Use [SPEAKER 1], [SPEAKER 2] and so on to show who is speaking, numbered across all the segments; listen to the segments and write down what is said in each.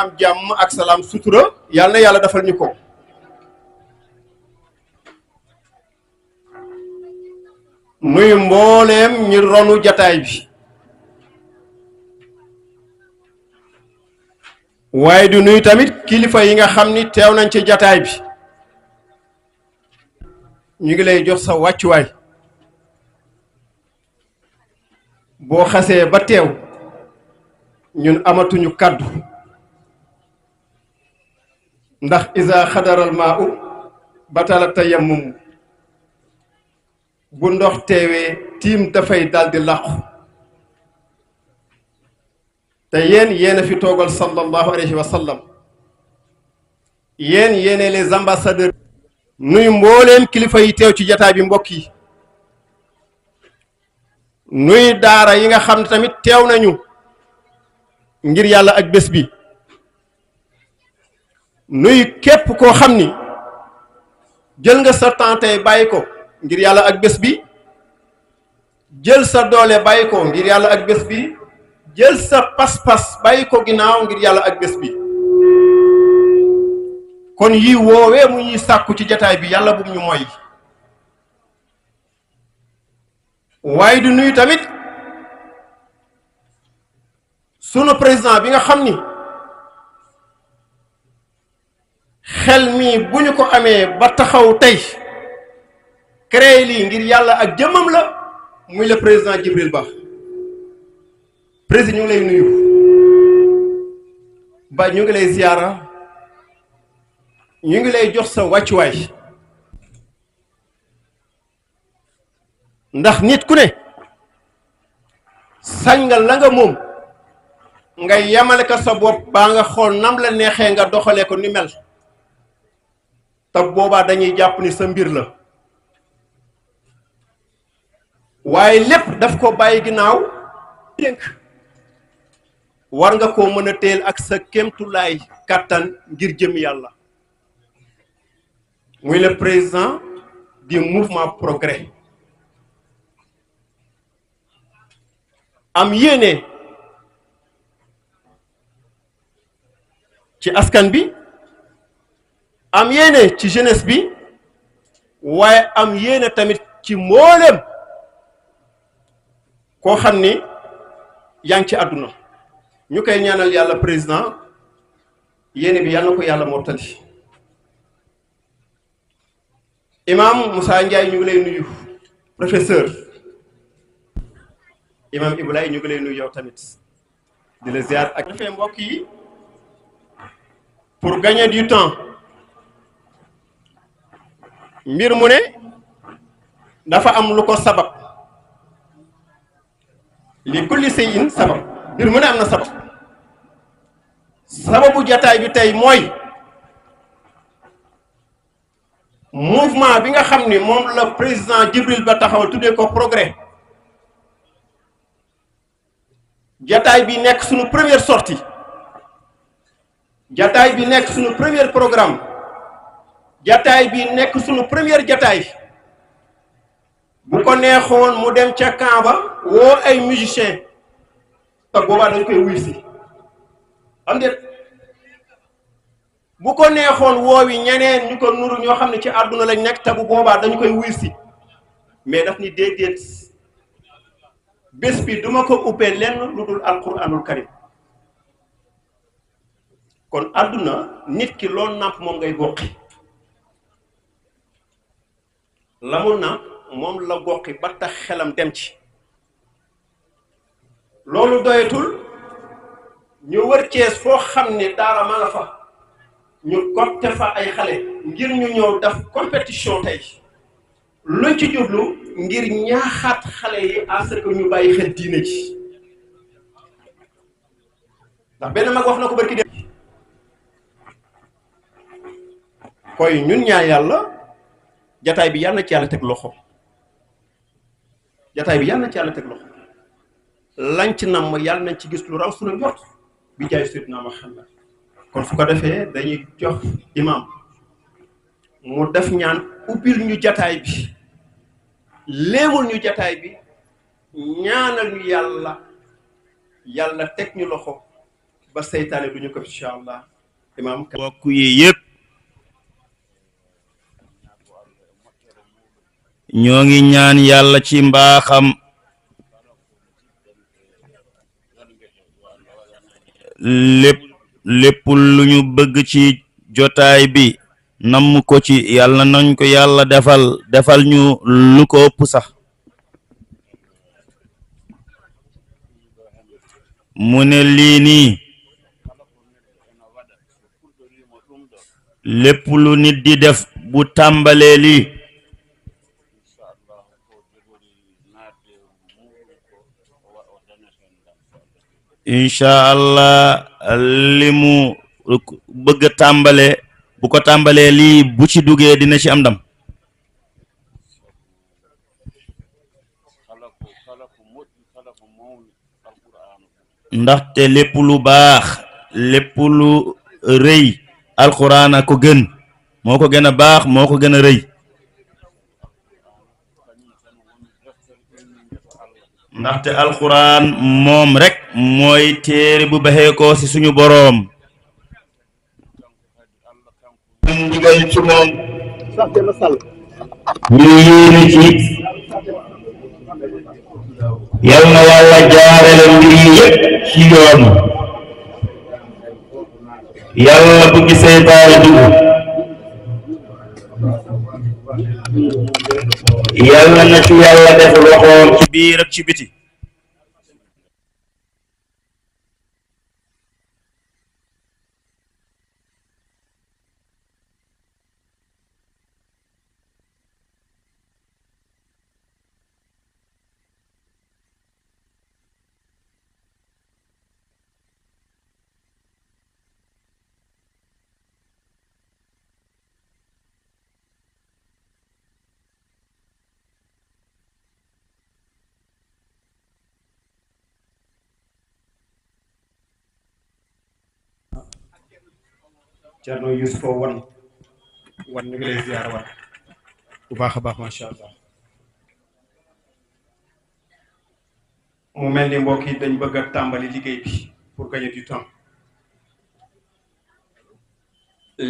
[SPEAKER 1] am jàmm ak salaam sutura yàlla na yàlla defal ñu ko. nuyu mbooleem ñi ronu jataay bi waaye du nuyu tamit kilifa yi nga xam ni teew nañ ci jataay bi ñu ngi lay jox sa wàccuwaay boo xasee ba teew ñun amatuñu kàddu ndax isa xadaral maa u batala tayammum bu ndox teewee tiim dafay daldi làqu te yéen a fi toogal sallallahu alayhi wa sallam yéene les ambassadeurs nuy mbooleem kilifa yi teew ci jataay bi mbokk yi nuy daara yi nga xam ne tamit teew nañu ngir yàlla ak bés bi nuy képp koo xam ni jël nga sa temps tey bàyyi ko ngir yàlla ak bés bi jël sa doole bàyyi ko ngir yàlla ak bés bi jël sa pas-pas bàyyi ko ginnaaw ngir yàlla ak bés bi kon yi woowee mu ñuy sàkku ci jataay bi yàlla bum ñu mooy waaye du nuyu tamit sunu président bi nga xam ni xel mi bu ñu ko amee ba taxaw tey créé lii ngir yàlla ak jëmmam la muy le président Djibril Ba président ñu ngi lay nuyu ba ñu ngi lay ziyaara ñu ngi lay jox sa wàccuwaay ndax nit ku ne sañ nga la nga moom nga yemale ko sa bopp baa nga xool nam la neexee nga doxalee ko ni mel te boobaa dañuy jàpp ni sa mbir la waaye lépp daf ko bàyyi ginnaaw dénk war nga koo mën a teel ak sa kéemtulaay kàttan ngir jëm yàlla muy le président du mouvement progrès am yéene ci askan bi am yéene ci jeunesse bi waaye am yéene tamit ci mboolem koo xam ni yaa ngi ci àdduna ñu koy ñaanal yàlla président yéene bi yàlla na ko yàlla mottali imam Moussa Ndiaye ñu ngi lay nuyu professeur imam Ibrahima ñu ngi lay nuyu yow tamit di la ziar ak defee mbokk yi pour gagner du temps mbir mu ne dafa am lu ko sabab li kulli shay'in sabab mbir mu ne am na sabab sababu jataay bi tey mooy mouvement bi nga xam ni moom la président Djibril Ba taxawal tuddee ko progrès jataay bi nekk suñu première sortie jataay bi nekk suñu premier programme jataay bi nekk suñu première jataay bu ko neexoon mu dem ca camp ba woo ay musiciens te boobaa dañ koy wuy si am déet bu ko neexoon woowi ñeneen ñu ko nuru ñoo xam ne ci àdduna lañ nekk te bu boobaa dañu koy wuy si mais daf ni déedéet bés bi duma ko uppee lenn lu dul alquranul karim kon àdduna nit ki loolu nàmp moom ngay goqi la mu nàmp moom la goqi ba tax xelam dem ci loolu doyatul ñu wër Cees foo xam ne daara ma nga fa ñu coopté fa ay xale ngir ñu ñëw def compétition tey luñ ci jublu ngir ñaaxaat xale yi à ce que ñu bàyyi xel diine ji ndax benn mag wax na ko barki dem koy ñun ñaa yàlla jataay bi yàlla na ci yàlla teg loxo jataay bi yàlla na ci yàlla teg loxo lañ ci nam yàlla nañ ci gis lu raw suñu njort bi jaay Seydina Muhammad kon su ko defee dañuy jox imam mu def ñaan ubbil ñu jataay bi léemul ñu jataay bi ñaanal ñu yàlla teg ñu loxo ba seytaane du ñu ko incha allah imaam.
[SPEAKER 2] bokk yi yépp ñoo ngi ñaan yàlla ci mbaaxam lépp lu ñu bëgg ci jotaay bi namm ko ci yàlla nañ ko yàlla defal ñu lu ko ëpp sax mu ne lii nii lépp lu nit di def bu tàmbalee lii incha allah li mu bëgg tàmbale bu ko tàmbalee lii bu ci duggee dina ci am ndam ndaxte lépp lu baax lépp lu rëy alquran a ko gën moo ko gën a baax moo ko gën a rëy ndaxte alquran moom rek mooy téere bu baxee ko ci suñu boroom ndigal ci moom ñu yéene ci yal na yàlla jaarale mbir yi yépp ci yoon yàlla bu ci seytaane dugg yàlla na ci yàlla def loxoom ci biir ak ci biti
[SPEAKER 1] Cerno Yusufa wan ñu ngi lay ziar waat bu baax a baax macha allah mu mel ni mbokk yi dañ bëgg a tàmbali liggéey bi pour gagner du temps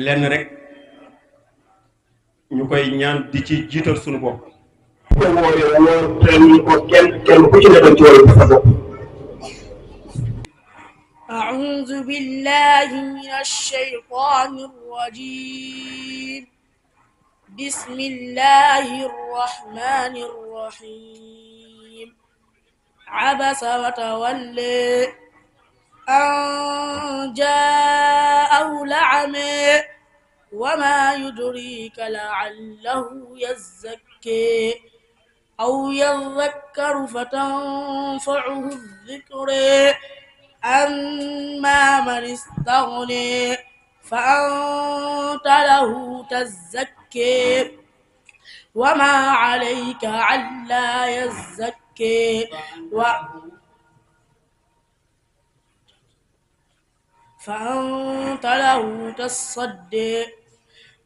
[SPEAKER 1] lenn rek ñu koy ñaan di ci jiital suñu bopp. kenn ku ci nekk ci wàllu sa bopp.
[SPEAKER 3] أعوذ بالله من الشيطان الرجيم بسم الله الرحمن الرحيم عبس وتولى أن جاءه الأعمى وما يدريك لعله يزكي أو يذكر فتنفعه الذكر أما من استغني فأنت له تزكي وما عليك ألا يزكي فأنت له تصدي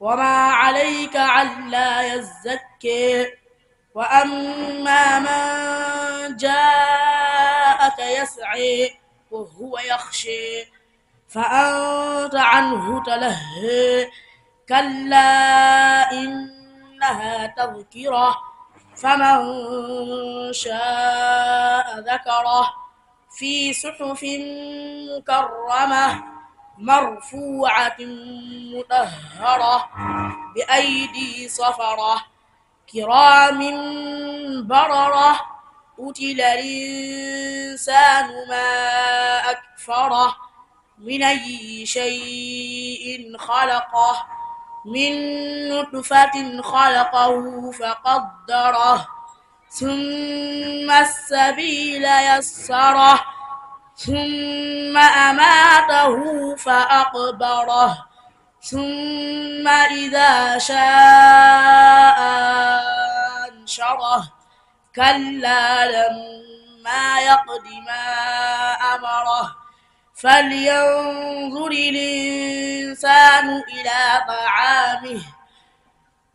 [SPEAKER 3] وما عليك ألا يزكي وأما من جاءك يسعي وهو يخشى فأنت عنه تلهي كلا إنها تذكرة فمن شاء ذكره في صحف مكرمة مرفوعة مطهرة بأيدي سفرة كرام بررة قتل الإنسان ما أكفره من أي شيء خلقه من نطفة خلقه فقدره ثم السبيل يسره ثم أماته فأقبره ثم إذا شاء أنشره كلا لما يقض ما أمره فلينظر الإنسان إلى طعامه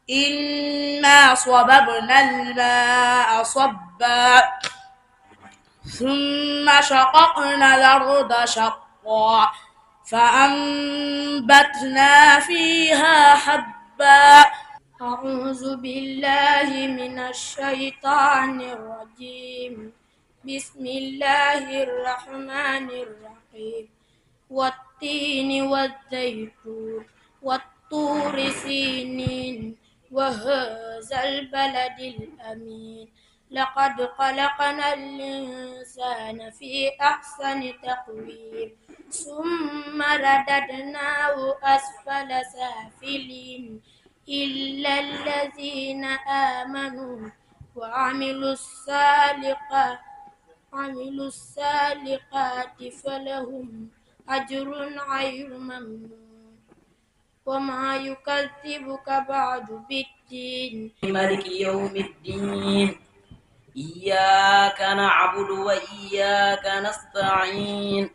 [SPEAKER 3] إنا صببنا الماء صبا ثم شققنا الأرض شقا شقا فأنبتنا فيها حبا. أعوذ بالله من الشيطان الرجيم. بسم الله الرحمن الرحيم. والتين والزيتون والطور سينين وهذا البلد الأمين. لقد خلقنا الإنسان في أحسن تقويم ثم رددناه أسفل سافلين إلا الذين آمنوا وعملوا الصالحات فلهم أجر غير ممنون وما يكذبك بعد بالدين.
[SPEAKER 4] مالك يوم الدين. إياك نعبد وإياك نستعين.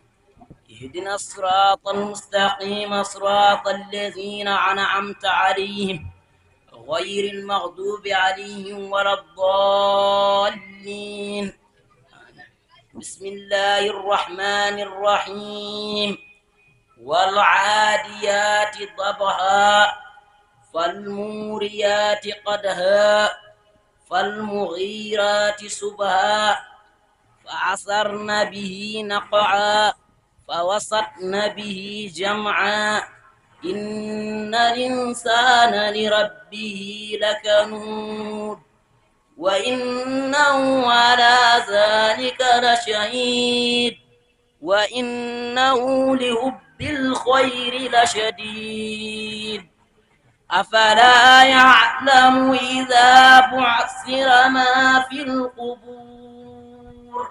[SPEAKER 4] اهدنا الصراط المستقيم صراط الذين أنعمت عليهم غير المغضوب عليهم ولا الضالين. بسم الله الرحمن الرحيم. والعاديات ضبحا فالموريات قدحا فالمغيرات صبحا فعصرن به نقعا فوسطن به جمعا إن الإنسان لربه لكنود وإنه على ذلك لشهيد وإنه لحب الخير لشديد. أفلا يعلم إذا بعثر ما في القبور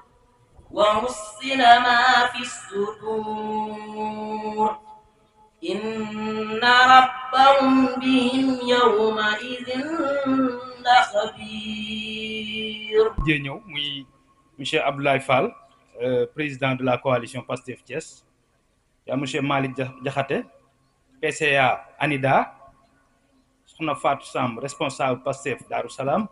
[SPEAKER 4] وحصل ما في الصدور إن ربهم بهم يومئذ لخبير.
[SPEAKER 5] ñëw muy monsieur Abdoulaye Fall, président de la coalition Pastef Thiès, yaa monsieur Malick Diakhaté, PCA ANIDA, soxna Fatou Samb, responsable Pastef Darou Salam,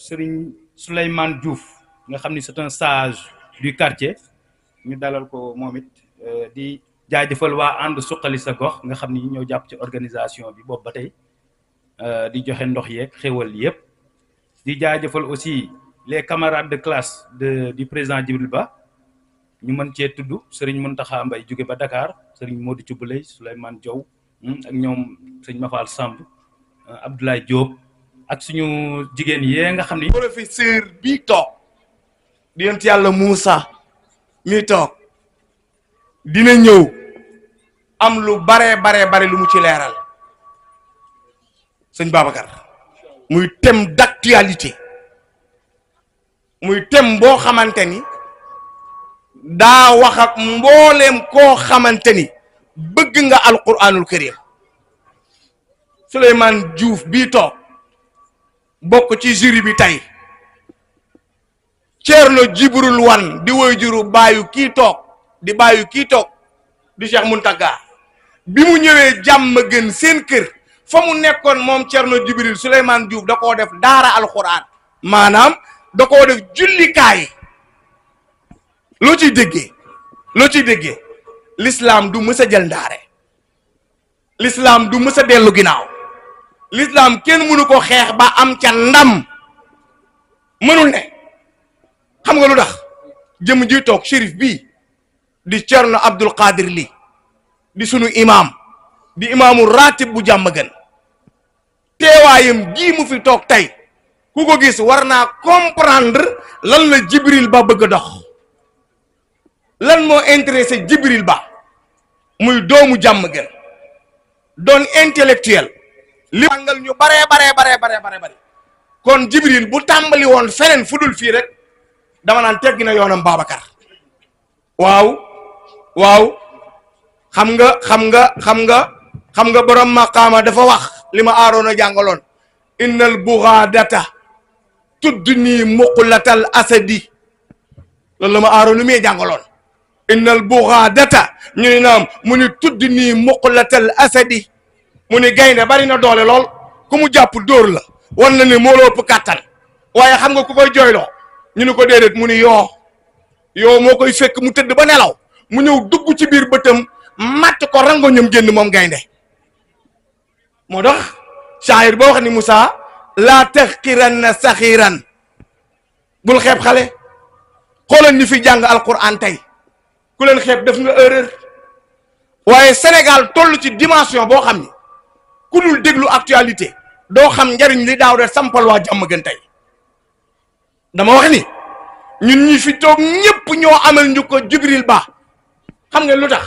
[SPEAKER 5] Serigne Souleymane Diouf nga xam ni c'est un sage du quartier ñu dalal ko moom it di jaajëfal waa ànd suqali sa gox nga xam ni ñoo jàpp ci organisation bi boobu ba tey di joxe ndox yeeg xéwal yépp di jaajëfal aussi les camarades de classe du président Djibril Ba ñu mën cee tudd Serigne Mountakha Mbaye jóge ba Dakar, Serigne Modou Thioubulay, Souleymane Diaw ak ñoom Serigne Mafal Samb, Abdoulaye Diop ak suñu jigéen yee nga xam ni
[SPEAKER 6] professeur bi toog di yonent yàlla Moussa mi toog dina ñëw am lu bare lu mu ci leeral sëñ Babacar muy thème d'actualité, muy thème boo xamante ni daa wax ak mbooleem koo xamante ni bëgg nga alquranul karim. Souleymane Diouf bii toog bokk ci jury bi tey, Thierno Djibril Wane di waajuru baayu kii toog di Cheikh Mountaga bi mu ñëwee jàmm gën seen kër fa mu nekkoon moom Thierno Djibril Souleymane Diouf da koo def daara alquran, maanaam da koo def jullikaay. loo ciy déggee l'islam du mës a jël ndaare, l'islam du mës a dellu ginnaaw, l'islam kenn mënu ko xeex ba am ca ndam, mënul ne. xam nga lu tax jëm ji toog shérif bii di Thierno Abdoul Qadir Ly di sunu imam, di imaamu ratib bu jàmm gën, teewaayam gii mu fi toog tey ku ko gis war naa comprendre lan la Djibril Ba bëgg a dox, lan moo intéressé Djibril Ba muy doomu jàmm gën doon intellectuel li jàngal ñu bare kon Djibril bu tàmbali woon feneen fu dul fii rek dama naan teggi na yoonam Babacar. waaw xam nga borom maqaama dafa wax li ma aaroona jàngaloon, innal bughadata tudni muqlatal asadi, loolu la ma aaroona mi jàngaloon. innal bughadata ñu ni naam mu ni tudni muqlatal asadi, mu ni gaynde bari na doole lool, ku mu jàpp dóor la wan na ni moo la ëpp kàttan, waaye xam nga ku koy jooyloo ñu ni ko déedéet mu ni yoo yow moo koy fekk mu tëdd ba nelaw mu ñëw dugg ci biir bëtam matt ko rango ñoom génn moom gaynde moo tax shaayir boo wax ni Moussa laa taxqiranna saxiiran bul xeeb xale xoolal ñi fi jàng alquran tey ku leen xeeb def nga erreur waaye Sénégal toll ci dimension boo xam ni ku dul déglu actualité doo xam njariñ li daaw de sampal waa jàmm gën tey dama wax ni ñun ñi fi toog ñëpp ñoo amal ñu ko Jibril Ba xam nga lu tax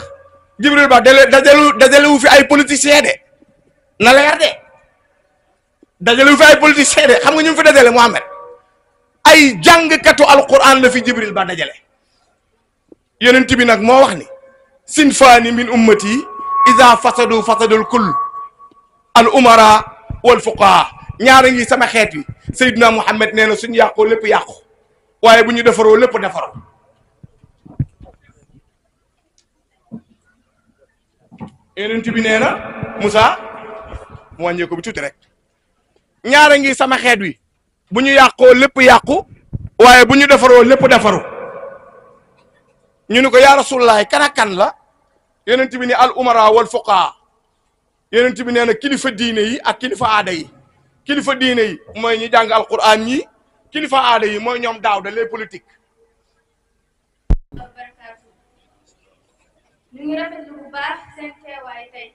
[SPEAKER 6] Jibril Ba dajalewu fi ay politiciens de na leer de dajalewu fi ay politiciens de xam nga ñu fi dajale Mohamed ay jàngkatu alquran la fi Jibril Ba dajale yonent bi nag moo wax ni sinfaani min ummati iza fasadu fasadul kull al umara wal fuqaha ñaara ngi sama xeet wi Seydina Muhammad nee na suñu yàqoo lépp yàqu waaye bu ñu defaroo lépp defaroo yonent bi nee na Moussa mu wàññee ko bi tuuti rek ñaara ngi sama xeet wi bu ñu yàqoo lépp yàqu waaye bu ñu defaroo lépp defaru ñu ni ko yaa Rasulullaah kan ak kan la yonent bi ni al umara wal fuqaha yonent bi nee na kilifa diine yi ak kilifa aada yi kilifa diine yi mooy ñi jàng alquran ñi kilifa aada yi mooy ñoom daaw da les politique
[SPEAKER 3] ñu ngi rafetlu bu baax seen teewaay tey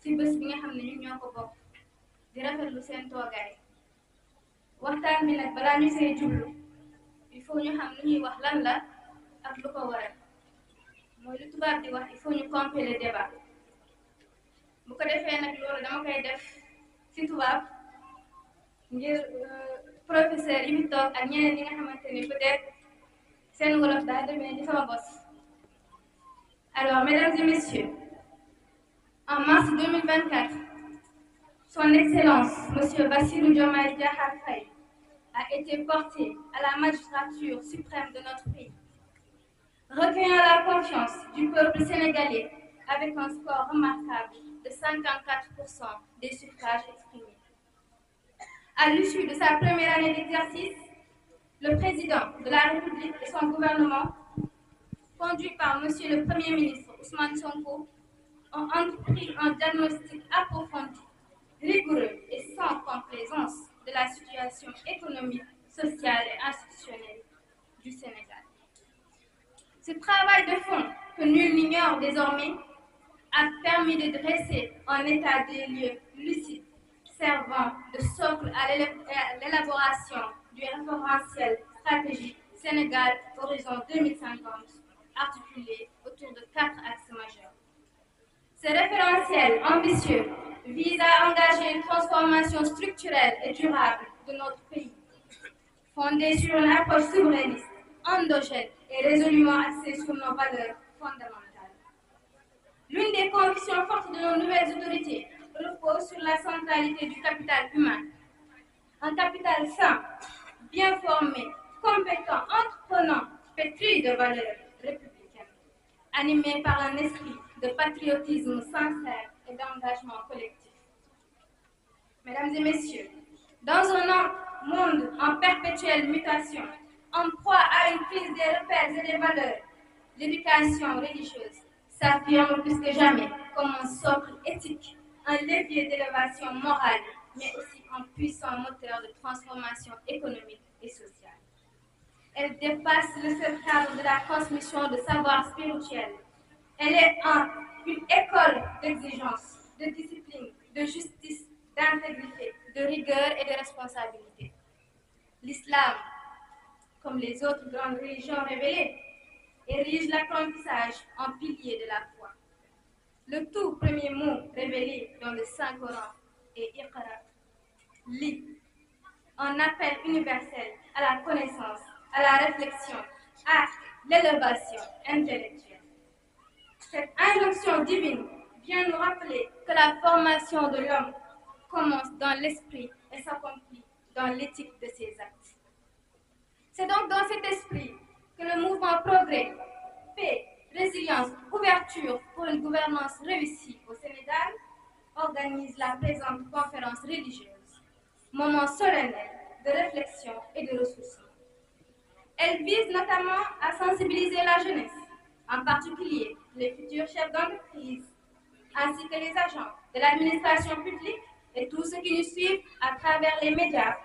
[SPEAKER 3] ci bés bi nga xam ne ñun ñoo ko bokk di rafetlu seen toogaay waxtaan bi nag balaa ñu see jublu il faut ñu xam lu ñuy wax lan la ak lu ko waral mooy lu tubaab di wax il faut ñu camper le débat bu ko defee nag loolu dama koy def ci tubaab ngir professeur yi mu toog ak ñeneen ñi nga xamante ni peut-être seen wolof daa demee ni sama bos. Alors, mesdames et messieurs, en mars 2024, son Excellence, M. Bassirou Diomaye Diakhar Faye, a été porté à la magistrature suprême de notre pays, recueillant la confiance du peuple sénégalais avec un score remarquable de 54% des suffrages exprimés. À l'issue de sa première année d'exercice, le président de la République et son gouvernement, conduit par Monsieur le Premier ministre Ousmane Sonko, ont entrepris un diagnostic approfondi, rigoureux et sans complaisance de la situation économique, sociale et institutionnelle du Sénégal. Ce travail de fond, que nul n'ignore désormais, a permis de dresser un état des lieux lucide, servant de socle à l'élaboration du référentiel stratégique Sénégal Horizon 2050, articulé autour de 4 axes majeurs. Ce référentiel ambitieux vise à engager une transformation structurelle et durable de notre pays, fondée sur une approche souverainiste, endogène et résolument axée sur nos valeurs fondamentales. L'une des convictions fortes de nos nouvelles autorités repose sur la centralité du capital humain. Un capital sain, bien formé, compétent, entreprenant, pétri de valeurs républicaines, animé par un esprit de patriotisme sincère et d'engagement collectif. Mesdames et messieurs, dans un monde en perpétuelle mutation, en proie à une crise des repères et des valeurs, l'éducation religieuse s'affirme plus que jamais comme un socle éthique, un levier d'élévation morale, mais aussi un puissant moteur de transformation économique et sociale. Elle dépasse le seul cadre de la transmission de savoir spirituel. Elle est une école d'exigence, de discipline, de justice, d'intégrité, de rigueur et de responsabilité. L'islam, comme les autres grandes religions révélées, érige l'apprentissage en pilier de la foi. Le tout premier mot révélé dans le Saint-Coran est Iqra, lis, un appel universel à la connaissance, à la réflexion, à l'élévation intellectuelle. Cette injonction divine vient nous rappeler que la formation de l'homme commence dans l'esprit et s'accomplit dans l'éthique de ses actes. C'est donc dans cet esprit que le mouvement Progrès, Paix, Résilience, Ouverture pour une gouvernance réussie au Sénégal organise la présente conférence religieuse, moment solennel de réflexion et de ressourcement. Elle vise notamment à sensibiliser la jeunesse, en particulier les futurs chefs d'entreprise, ainsi que les agents de l'administration publique et tous ceux qui nous suivent à travers les médias,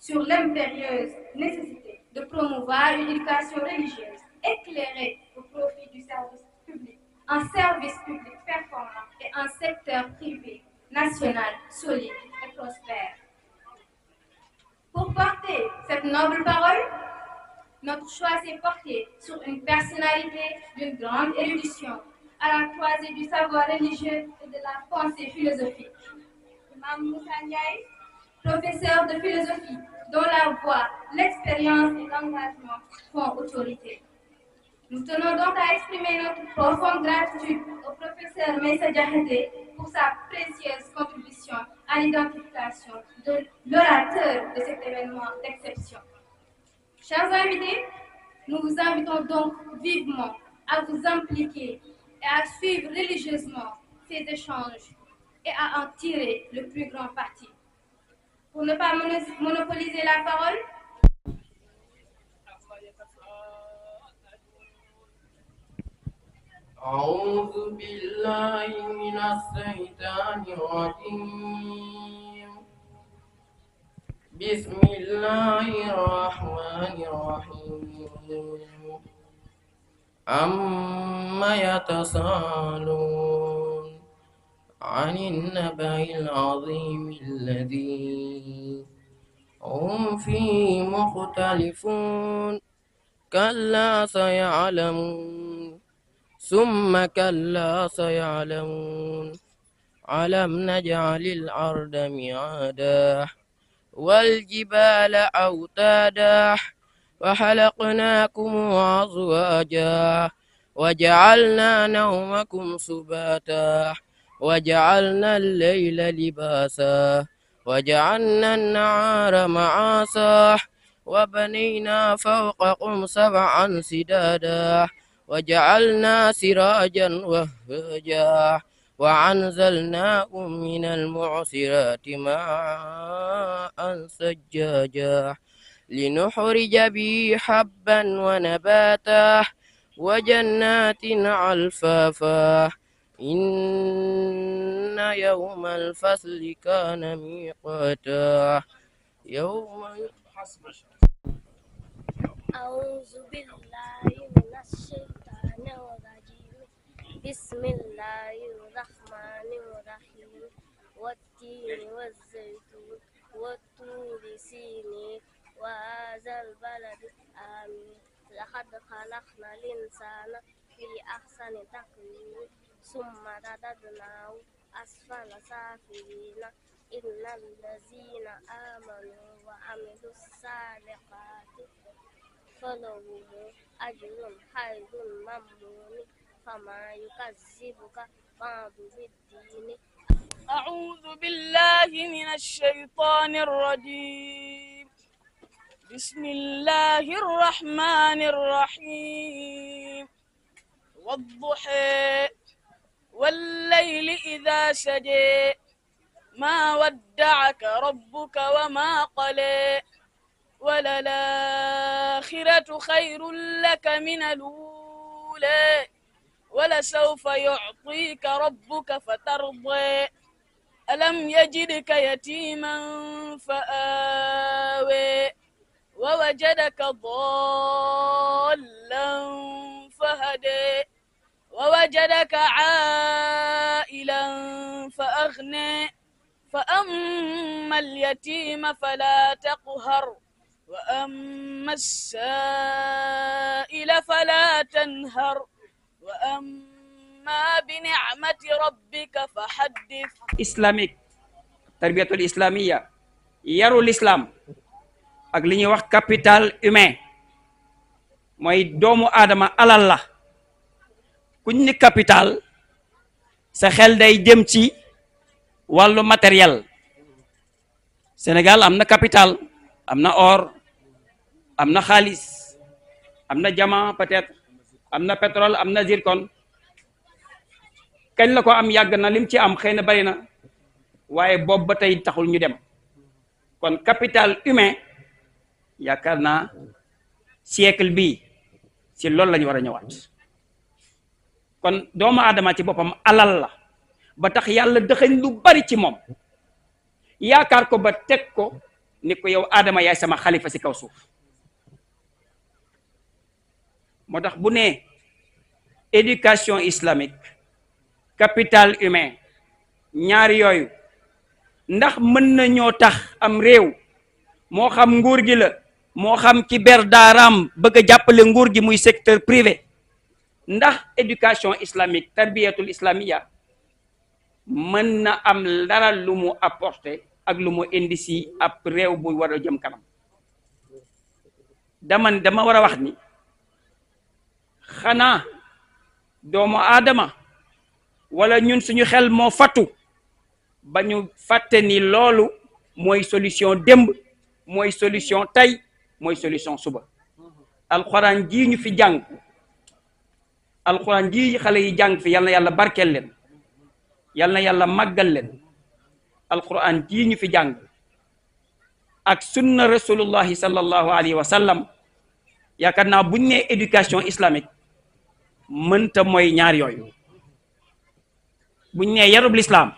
[SPEAKER 3] sur l'impérieuse nécessité de promouvoir une éducation religieuse éclairée au profit du service public, un service public performant et un secteur privé national solide et prospère. Pour porter cette noble parole, notre choix s'est porté sur une personnalité d'une grande érudition, à la croisée du savoir religieux et de la pensée philosophique. Imam Moussa Ndiaye, professeur de philosophie, dont la voix, l'expérience et l'engagement font autorité. Nous tenons donc à exprimer notre profonde gratitude au professeur Meissa Diakhaté pour sa précieuse contribution à l'identification de l'orateur de cet événement d'exception. Chers invités, nous vous invitons donc vivement à vous impliquer et à suivre religieusement ces échanges et à en tirer le plus grand parti. Pour ne pas monopoliser la parole,
[SPEAKER 4] أعوذ بالله من الشيطان الرجيم بسم الله الرحمن الرحيم عما يتساءلون عن النبأ العظيم الذي هم فيه مختلفون كلا سيعلمون ثم كلا سيعلمون ألم نجعل الأرض مهادا والجبال أوتادا وخلقناكم أزواجا وجعلنا نومكم سباتا وجعلنا الليل لباسا وجعلنا النهار معاشا وبنينا فوقكم سبعا سدادا وجعلنا سراجا وهاجا وأنزلناكم من المعصرات ماء ثجاجا لنخرج به حبا ونباتا وجنات ألفافا إن يوم الفصل كان ميقاتا يوم
[SPEAKER 7] أعوذ بالله من الشيطان الرجيم بسم الله الرحمن الرحيم والتين والزيتون والطور سينين وهذا البلد آمين لقد خلقنا الإنسان في أحسن تقويم ثم رددناه أسفل سافلين إن الذين آمنوا وعملوا الصالحات فلهم أجر خير ممنون فما يكذبك بعد بالدين.
[SPEAKER 8] أعوذ بالله من الشيطان الرجيم بسم الله الرحمن الرحيم والضحى والليل إذا سجى ما ودعك ربك وما قلى وللآخرة خير لك من الأولى ولسوف يعطيك ربك فترضى ألم يجدك يتيما فآوى ووجدك ضالا فهدى ووجدك عائلا فأغنى فأما اليتيم فلا تقهر وأما السائل فلا تنهر وأما بنعمة ربك فحدث.
[SPEAKER 9] islamique tarbiyatul islamiya yarul islam ak li ñuy wax capital humain mooy doomu aadama alal la kuñ ni capital sa xel day jëm ci wàllu matériel. Sénégal am na capital, am na or, am na xaalis, am na diamant peut-être, am na pétrole, am na zircon. kañ la ko am yàgg na lim ci am xëy na bari na waaye boobu ba tey taxul ñu dem kon capital humain yaakaar naa siècle bii si loolu la ñu war a ñëwaat kon doomu aadama ci boppam alal la ba tax yàlla dëxañ lu bari ci moom yaakaar ko ba teg ko ni ko yow aadama yaay sama xalifa si kaw suuf moo tax bu ne éducation islamique capital humain ñaari yooyu ndax mën na ñoo tax am réew moo xam nguur gi la moo xam ci ber daaraam bëgg a jàppale nguur gi muy secteur privé ndax éducation islamique tarbiyatul islamiya mën na am dara lu mu apporter ak lu mu indi si ab réew bu war a jëm kanam dama war a wax ni xanaa doomu aadama wala ñun suñu xel moo fattu ba ñu fàtte ni loolu mooy solution démb mooy solution tey mooy solution suba alxuraan ji ñu fi jàng alxuraan ji xale yi jàng fi yal na yàlla barkeel leen yal na yàlla màggal leen alxuraan ji ñu fi jàng ak sunna rasulullahi sallallahu alayhi wa sallam yaakaar naa buñ ne éducation islamique mënta mooy ñaar yooyu buñ ne yarub lislaam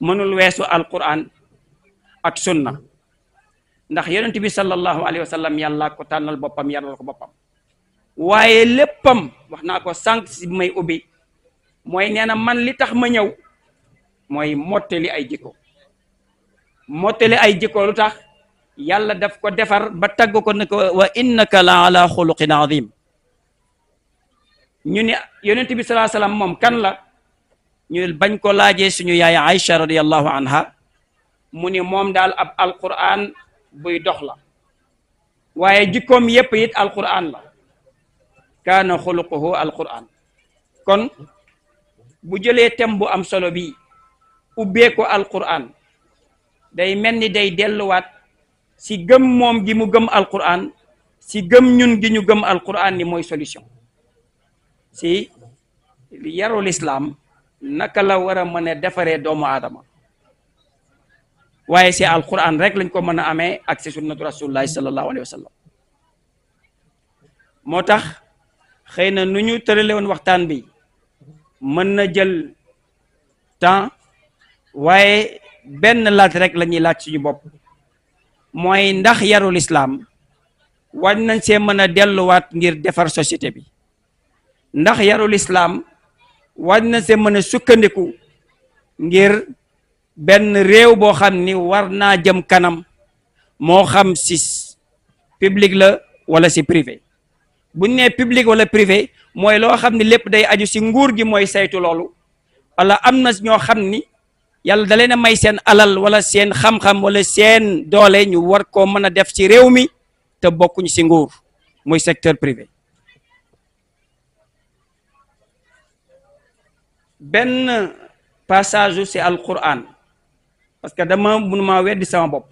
[SPEAKER 9] mënul weesu alquran ak sunna ndax yonent bi sallallahu alayhi wa sallam yàlla ko tànnal boppam yaral ko boppam waaye léppam wax naa ko sànq si may ubbi mooy nee na man li tax ma ñëw mooy mottali ay jikko lu tax yàlla daf ko defar ba tagg ko ne ko wa innaka la ala xuluqin azim ñu ne yonent bi sallallahu alayhi wa sallam moom kan la ñu bañ ko laajee suñu yaay Aïcha radiyallahu anha mu ni moom daal ab alquran buy dox la waaye jikkoom yépp it alquran la kaana xuluquhu alquran kon bu jëlee thème bu am solo bi ubbee ko alquran day mel ni day delluwaat si gëm moom gi mu gëm alquran si gëm ñun gi ñu gëm alquran ni mooy solution si yarul islam naka la war a mën a defaree doomu aadama waaye si alquran rek lañ ko mën a amee ak si sunnatu rasulullahi sallallahu alayhi wa sallam moo tax xëy na nu ñu tërale woon waxtaan bi mën na jël temps waaye benn laaj rek la ñuy laaj suñu bopp mooy ndax yarul islam wañ nañ see mën a delluwaat ngir defar société bi ndax yarul islam wañ na see mën a sukkandiku ngir benn réew boo xam ni war naa jëm kanam moo xam si public la wala si privé buñ nee public wala privé mooy loo xam ni lépp day aju si nguur gi mooy saytu loolu wala am na ñoo xam ni yàlla da leen a may seen alal wala seen xam-xam wala seen doole ñu war koo mën a def ci réew mi te bokkuñ si nguur muy secteur privé benn passage ci alquran parce que dama mënuma weddi sama bopp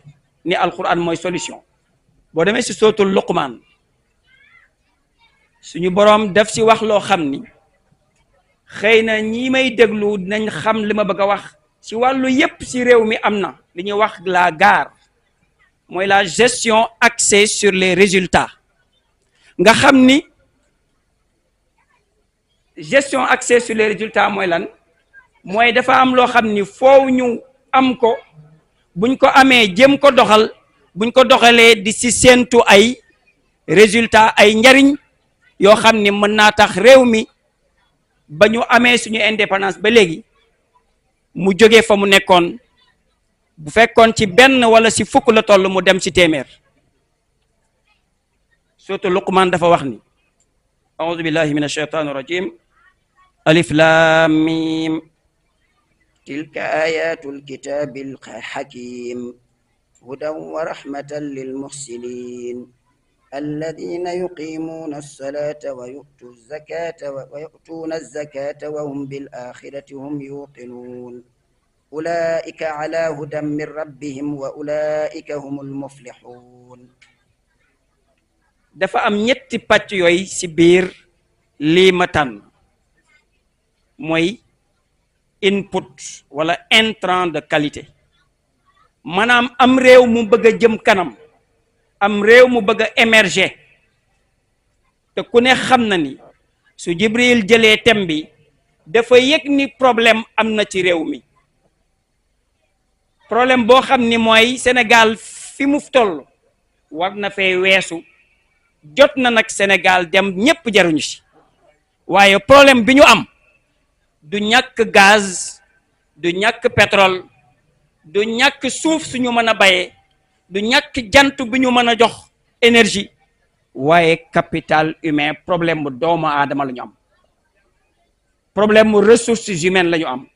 [SPEAKER 9] ni alquran mooy solution boo demee ci sootul Luqmaan suñu boroom daf ci wax loo xam ni xëy na ñi may déglu dinañ xam li ma bëgg a wax ci wàllu yépp ci réew mi am na li ñuy wax la gare mooy la gestion axée sur les résultats nga xam ni gestion axée sur les résultats mooy lan mooy dafa am loo xam ni foofu ñu am ko buñ ko amee jëm ko doxal buñ ko doxalee di ci séentu ay résultats ay njariñ yoo xam ni mën naa tax réew mi ba ñu amee suñu indépendance ba léegi mu jógee fa mu nekkoon bu fekkoon ci benn wala ci fukk la toll mu dem ci téeméer surtout Luqmaan dafa wax ni a'udhu billahi minash shaitanir rajim alif lam mim tilka ayatul kitabil hakim hudan wa rahmatan lil muhsinin alladhina yuqimuna as-salata wa yu'tuna az-zakata wa hum bil akhirati hum yuqinun ulaika ala hudan min rabbihim wa ulaika humul muflihun. dafa am ñetti pàcc yooyu ci biir lii ma tànn mooy input wala intrant de qualité maanaam am réew mu bëgg a jëm kanam am réew mu bëgg a émerger te ku ne xam na ni su Jibril jëlee thème bi dafa yëg ni problème am na ci réew mi problème boo xam ni mooy Sénégal fi mu toll war na fee weesu jot na nag Sénégal dem ñépp jaruñu ci waaye problème bi ñu am du ñàkk gaz du ñàkk pétrole du ñàkk suuf suñu mën a bayee du ñàkk jant bi ñu mën a jox énergie waaye capital humain problème mu doomu aadama la ñu am problème mu ressources humaines la ñu am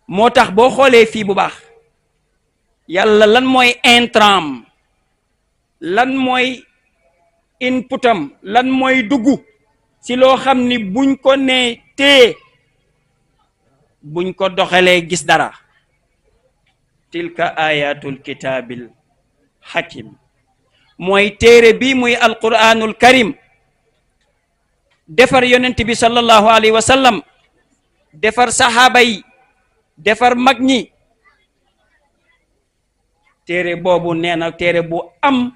[SPEAKER 9] moo tax boo xoolee fii bu baax yàlla lan mooy intrant lan mooy inputam lan mooy dugg ci loo xam ni buñ ko nee tee buñ ko doxalee gis dara tilka ayatul kitaabil hakim mooy téere bi muy alquranul karim defar yonent bi sallallahu alayhi wa sallam defar saxaaba yi defar mag ñi téere boobu nee na téere bu am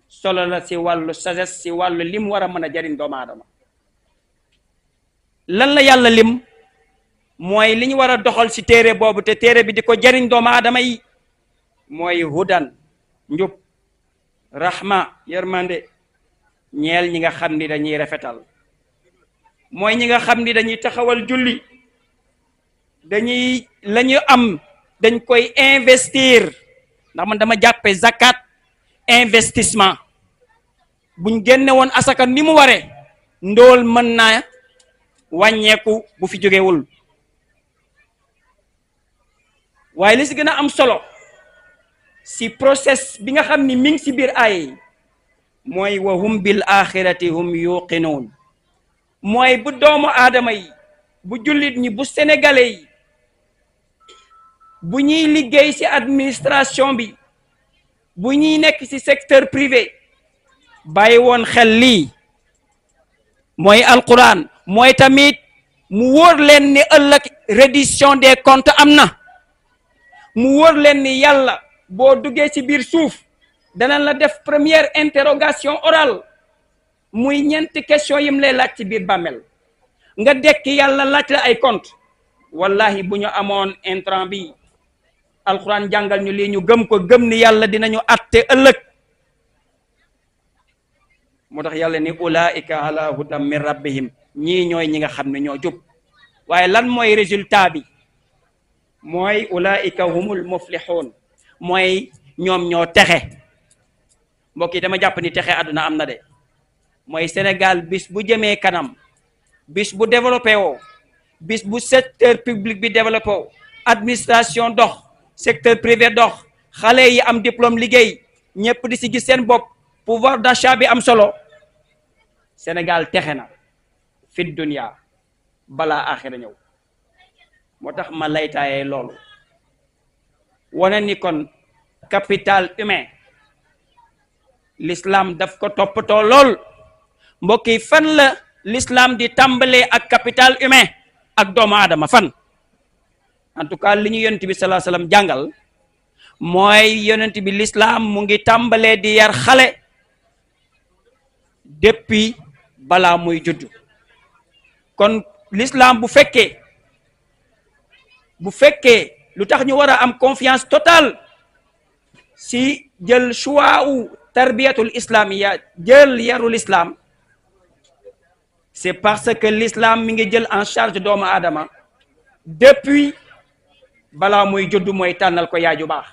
[SPEAKER 9] solo la ci wàllu sagesse ci wàllu lim war a mën a jariñ doomu aadama lan la yàlla lim mooy li ñu war a doxal ci téere boobu te téere bi di ko jariñ doomu aadama yi mooy hudan njub rahma yërmande ñeel ñi nga xam ni dañuy rafetal mooy ñi nga xam ni dañuy taxawal julli dañuy la ñu am dañ koy investir ndax man dama jàppe zakat investissement buñ génne woon asaka ni mu waree ndóol mën naa wàññeeku bu fi jógewul waaye li si gën a am solo si process bi nga xam ni mi ngi si biir ay mooy wa hum bil axirati hum yuqinuun mooy bu doomu aadama yi bu jullit ñi bu sénégalais yi bu ñuy liggéey ci administration bi bu ñuy nekk ci secteur privé bàyyi woon xel lii mooy alquran mooy tamit mu wóor leen ni ëllëg reddition des comptes am na mu wóor leen ni yàlla boo duggee ci biir suuf dana la def première interrogation orale muy ñeenti question yim lay laaj ci biir bàmmel nga dekki yàlla laaj la ay compte wallahi bu ñu amoon intrant bi alquran jàngal ñu lii ñu gëm ko gëm ni yàlla dinañu atte ëllëg moo tax yàlla ni ulaika ala hudan min rabbihim ñii ñooy ñi nga xam ne ñoo jub waaye lan mooy résultat bi mooy ulaika humul muflihun mooy ñoom ñoo texe mbokk yi dama jàpp ni texe àdduna am na de mooy Sénégal bis bu jëmee kanam bis bu développé woo bis bu secteur public bi développé woo administration dox secteur privé dox xale yi am diplôme liggéey ñëpp di si gis seen bopp pouvoir d'achat bi am solo Sénégal texe na fi dunya balaa axira ñëw moo tax ma laytaayee loolu wane ni kon capital humain l'islam daf ko toppatoo lool mbokk yi fan la l'islam di tàmbalee ak capital humain ak doomu aadama fan en tout cas li ñu yonent bi sallallahu alayhi wasallam jàngal mooy yonent bi l'islam mu ngi tàmbalee di yar xale depuis balaa muy judd kon l'islam bu fekkee lu tax ñu war a am confiance totale si jël choix u tarbiyatul islamiya jël yarul islam c'est parce que l'islam mi ngi jël en charge doomu aadama depuis balaa muy judd mooy tànnal ko yaay ju baax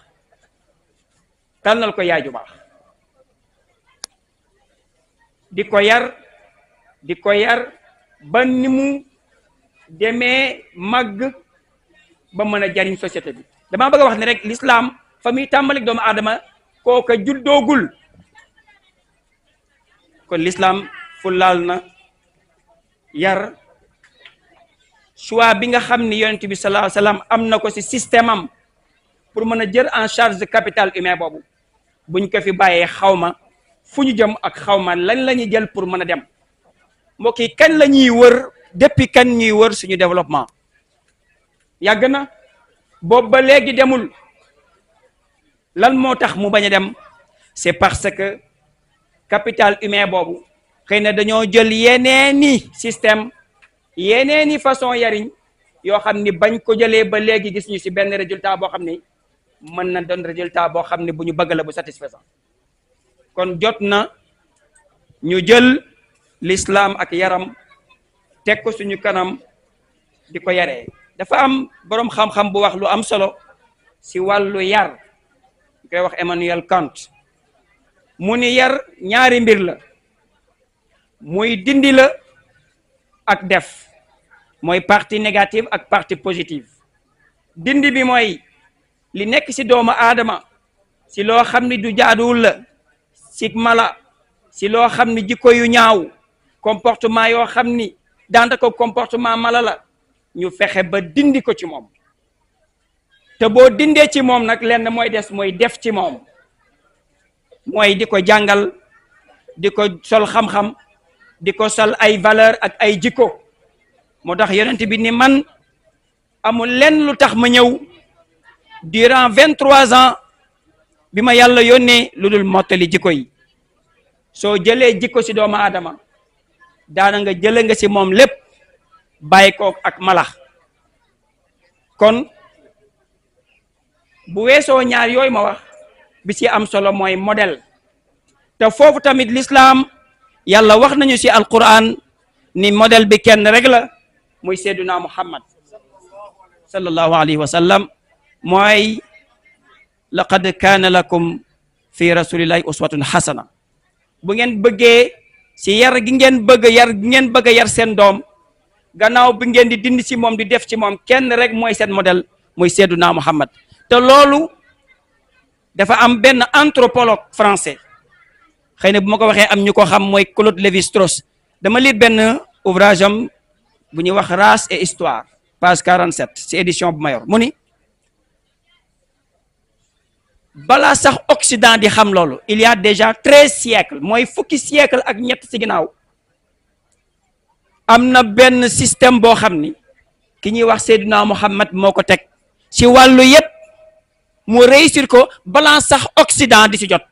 [SPEAKER 9] di ko yar ba ni mu demee màgg ba mën a jariñ société bi dama bëgg a wax ne rek l'islam fa muy tàmbalik doomu aadama kooka juddoogul kon l'islam fu laal na yar choix bi nga xam ni yonent bi sallallahu alayhi wasallam am na ko ci système am pour mën a jël en charge capital humain boobu buñ ko fi bàyyee xawma fu ñu jëm ak xawma lañ la ñuy jël pour mën a dem mbokk yi kañ la ñuy wër depuis kañ ñuy wër suñu développement yàgg na boobu ba léegi demul lan moo tax mu bañ a dem c'est parce que capital humain boobu xëy na dañoo jël yeneeni système yeneeni façon yariñ yoo xam ni bañ ko jëlee ba léegi gis ñu ci benn résultat boo xam ni mën na doon résultat boo xam ni bu ñu bëgg la bu satisfaisant kon jot na ñu jël l'islam ak yaram teg ko suñu kanam di ko yaree dafa am boroom xam-xam bu wax lu am solo ci wàllu yar ñu koy wax Emmanuel Kant mu ni yar ñaari mbir la muy dindi la ak def mooy partie négative ak partie positive dindi bi mooy li nekk ci doomu aadama ci loo xam ni du jaaduwul la ci mala ci loo xam ni jikko yu ñaaw comportement yoo xam ni daanaka comportement mala la ñu fexe ba dindi ko ci moom te boo dindee ci moom nag lenn mooy des mooy def ci moom mooy di ko jàngal di ko sol xam-xam di ko sol ay valeur ak ay jikko moo tax yonent bi ni man amul lenn lu tax ma ñëw durant 23 ans bi ma yàlla yónnee lu dul mottali jikko yi soo jëlee jikko ci doomu aadama daana nga jële nga ci moom lépp bàyyi ko ak malax kon bu weesoo ñaar yooyu ma wax bi ci am solo mooy modèle te foofu tamit l'islam yàlla wax nañu ci alquran ni modèle bi kenn rek la muy seyduna muhammad sallallahu alayhi wa sallam mooy laqad kaana lakum fi rasulillahi uswatun hasana bu ngeen bëggee ci yar gi ngeen bëgg yar seen doom gannaaw bi ngeen di dindi ci moom di def ci moom kenn rek mooy seen modèle muy seyduna muhammad te loolu dafa am benn anthropologue français xëy na bu ma ko waxee am ñu ko xam mooy Claude Lévi-Strauss dama lire benn ouvrage am bu ñuy wax race et histoire page 47 ci édition bu ma yor mu ni balaa sax Occident di xam loolu il y a déjà 13 siècles mooy fukki siècle ak ñett ci ginnaaw am na benn système boo xam ni ki ñuy wax Seydina Muhammad moo ko teg ci wàllu yépp mu réussir ko balaa sax Occident di ci jot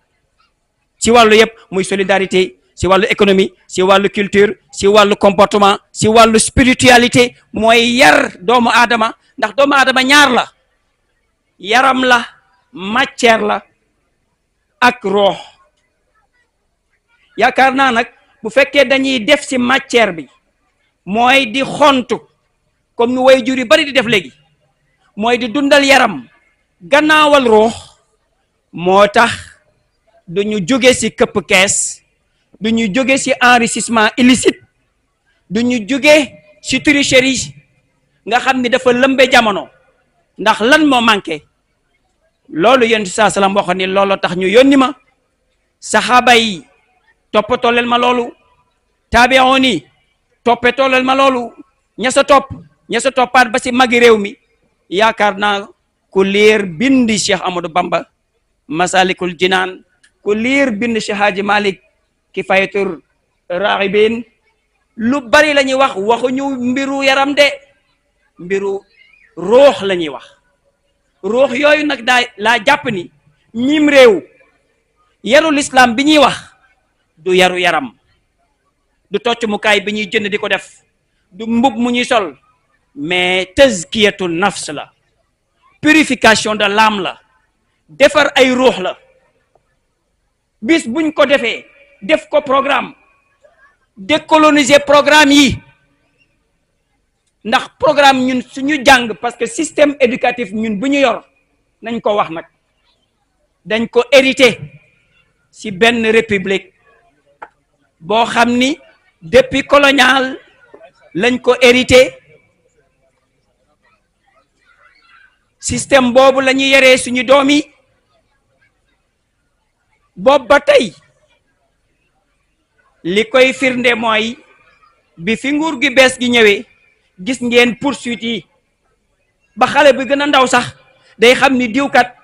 [SPEAKER 9] ci wàllu yépp muy solidarité ci wàllu économie ci wàllu culture ci wàllu comportement ci wàllu spiritualité mooy yar doomu aadama ndax doomu aadama ñaar la yaram la matière la ak roox yaakaar naa nag bu fekkee dañuy def ci matière bi mooy di xontu comme nu way jur yu bari di def léegi mooy di dundal yaram gannaawal roox moo tax du ñu jóge ci këpp kees du ñu jóge ci enrichissement illicite du ñu jóge ci tricherie nga xam ni dafa lëmbe jamono ndax lan moo manqué loolu yonent bi saa salaam waxoon ni looloo tax ñu yónni ma saxaaba yi toppatoo leen ma loolu taabi'oon yi toppatoo leen ma loolu ña sa toppaat ba ci magi réew mi yaakaar naa ku liir bindi Cheikh Amadou Bamba Masalikul Jinaan ku liir bind Cheikh Hadji Malick Kifayatur Raghibin lu bari la ñuy wax waxuñu mbiru yaram de mbiru ruux la ñuy wax ruux yooyu nag laa jàpp ni ñim réew yaru l'islam bi ñuy wax du yaru yaram du tocc mukaay bi ñuy jënd di ko def du mbub mu ñuy sol mais tazkiyatu nafs la purification de l'âme la defar ay ruux la bis buñ ko defee def ko programme décoloniser programme yi ndax programme ñun suñu jàng parce que système éducatif ñun bu ñu yor nañ ko wax nag dañ ko hérité ci benn république boo xam ni depuis colonial lañ ko hérité système boobu la ñuy yaree suñu doom yi boobu ba tey li koy firnde mooy bi fi nguur gi bees gi ñëwee gis ngeen poursuite yi ba xale bi gën a ndaw sax day xam ni diwkat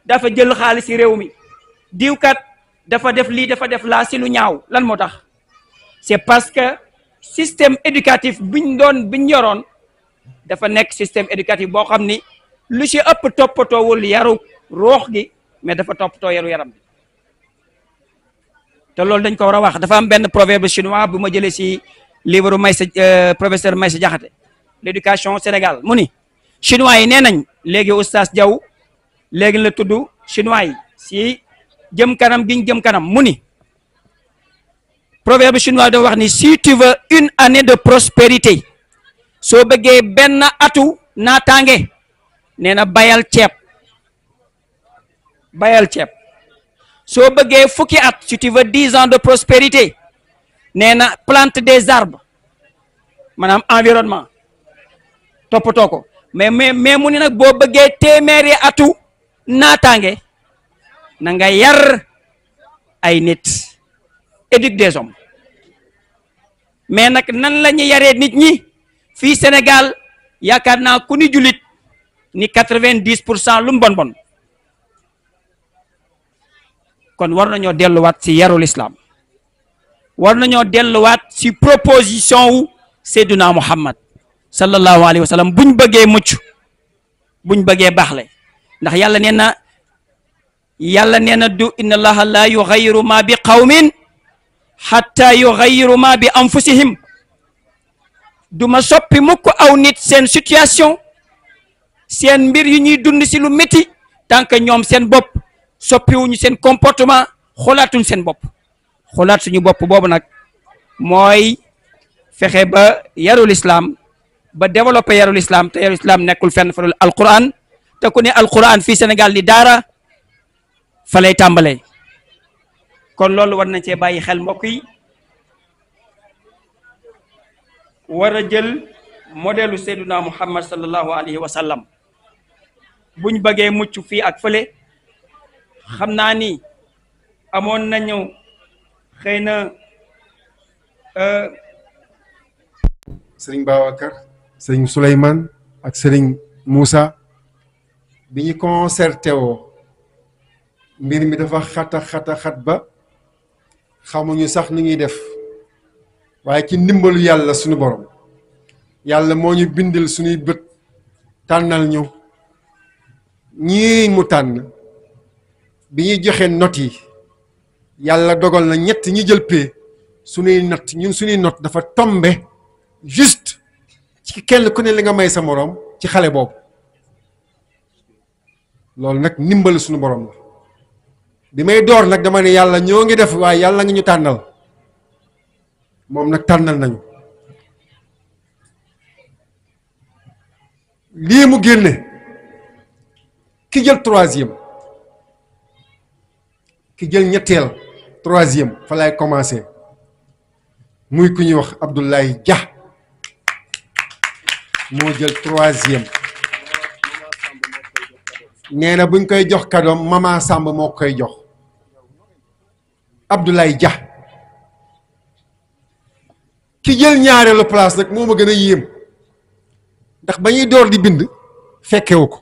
[SPEAKER 9] dafa jël xaalis ci réew mi diwkat dafa def lii dafa def laa ci lu ñaaw lan moo tax c'est parce que système éducatif biñ yoroon dafa nekk système éducatif boo xam ni lu ci ëpp toppatoowul yaru ruux gi mais dafa toppatoo yaru yaram bi te loolu dañ ko war a wax. dafa am benn proverbe chinois bu ma jëlee si livre professeur Maïssa Diakhaté l'éducation Sénégal mu ni chinois yi nee nañ léegi oustaz Diaw léegi la tudd chinois yi si jëm kanam giñ jëm kanam mu ni proverbe chinois da wax ni si tu veux une année de prospérité soo bëggee benn atu naataange nee na bayal ceeb soo bëggee fukki at si tu veux 10 ans de prospérité nee na plante des arbres maanaam environnement toppatoo ko mais mu ni nag boo bëggee téeméeri atu naataange na nga yar ay nit éduque des hommes mais nag nan la ñu yaree nit ñi fii Sénégal yaakaar naa ku ni jullit ni 90% lu mu bon kon war nañoo delluwaat si yarul islam war nañoo delluwaat si proposition wu Seydina Muhammad sallallahu alayhi wa sallam buñ bëggee mucc buñ bëggee baaxle ndax yàlla nee na du inna allaha la yughayyiru ma bi qawmin hatta yughayyiru ma bi anfusihim du ma soppi mukk aw nit seen situation seen mbir yu ñuy dund si lu métti tant que ñoom seen bopp soppiwuñu seen comportement xoolaatuñ seen bopp xoolaat suñu bopp boobu nag mooy fexe ba yarul islam ba développé yarul islam te yarul islam nekkul fenn fa alquran te ku ne alquran fii Sénégal di daara fa lay tàmbalee kon loolu war nañ cee bàyyi xel mbokk yi war a jël modèle Seydina Muhammad sallallahu alayhi wa sallam buñ bëggee mucc fii ak fële xam naa ni amoon nañu xëy na
[SPEAKER 10] sëriñ Babacar sëriñ Souleymane ak sëriñ Moussa bi ñu concerté woo mbir mi dafa xat ba xamuñu sax ni ñuy def waaye ci ndimbalu yàlla suñu borom yàlla moo ñu bindil suñuy bët tànnal ñu ñii mu tànn bi ñuy joxe notes yi yàlla dogal na ñett ñi jël pee suñuy notes ñun suñuy notes dafa tombe juste ci kenn ku ne li nga may sa moroom ci xale boobu loolu nag ndimbal suñu borom la bi may door nag dama ne yàlla ñoo ngi def waaye yàlla nga ñu tànnal moom nag tànnal nañu lii mu génne ki jël troisième ki jël ñetteel troisième fa lay commencé muy ku ñuy wax Abdoulaye Dia moo jël troisième nee na buñ koy jox kadoom Mama Samb moo koy jox Abdoulaye Dia ki jël ñaareelu place nag moo ma gën a yéem ndax ba ñuy door di bind fekkewu ko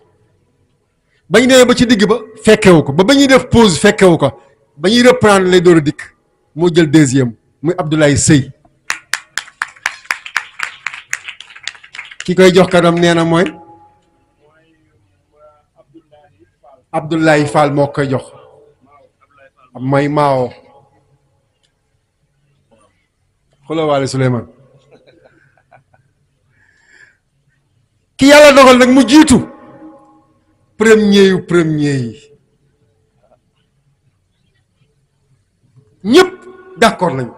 [SPEAKER 10] ba ñu demee ba ci digg ba fekkewu ko ba ñuy def pause fekkewu ko ba ñuy reprendre lay door a dikk moo jël deuxième muy Abdoulaye Seye ki koy jox kadoom nee na mooy Abdoulaye Fall moo koy jox mooy Mao xooloo waale Souleymane ki yàlla dogal nag mu jiitu premier yi ñëpp d'accord nañu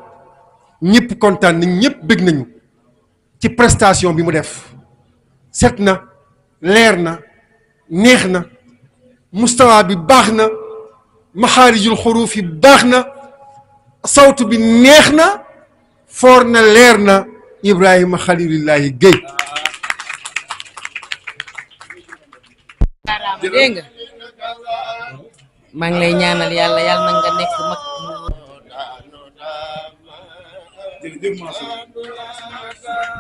[SPEAKER 10] ñëpp kontaan nañ ñëpp bëgg nañu ci prestation bi mu def set na leer na neex na mustawa bi baax na maxaarijul xuruuf yi baax na sawtu bi neex na foor na leer na Ibrahima Xalilullahi Guèye
[SPEAKER 11] dégg nga maa ngi lay ñaanal yàlla yàlla na nga nekk mag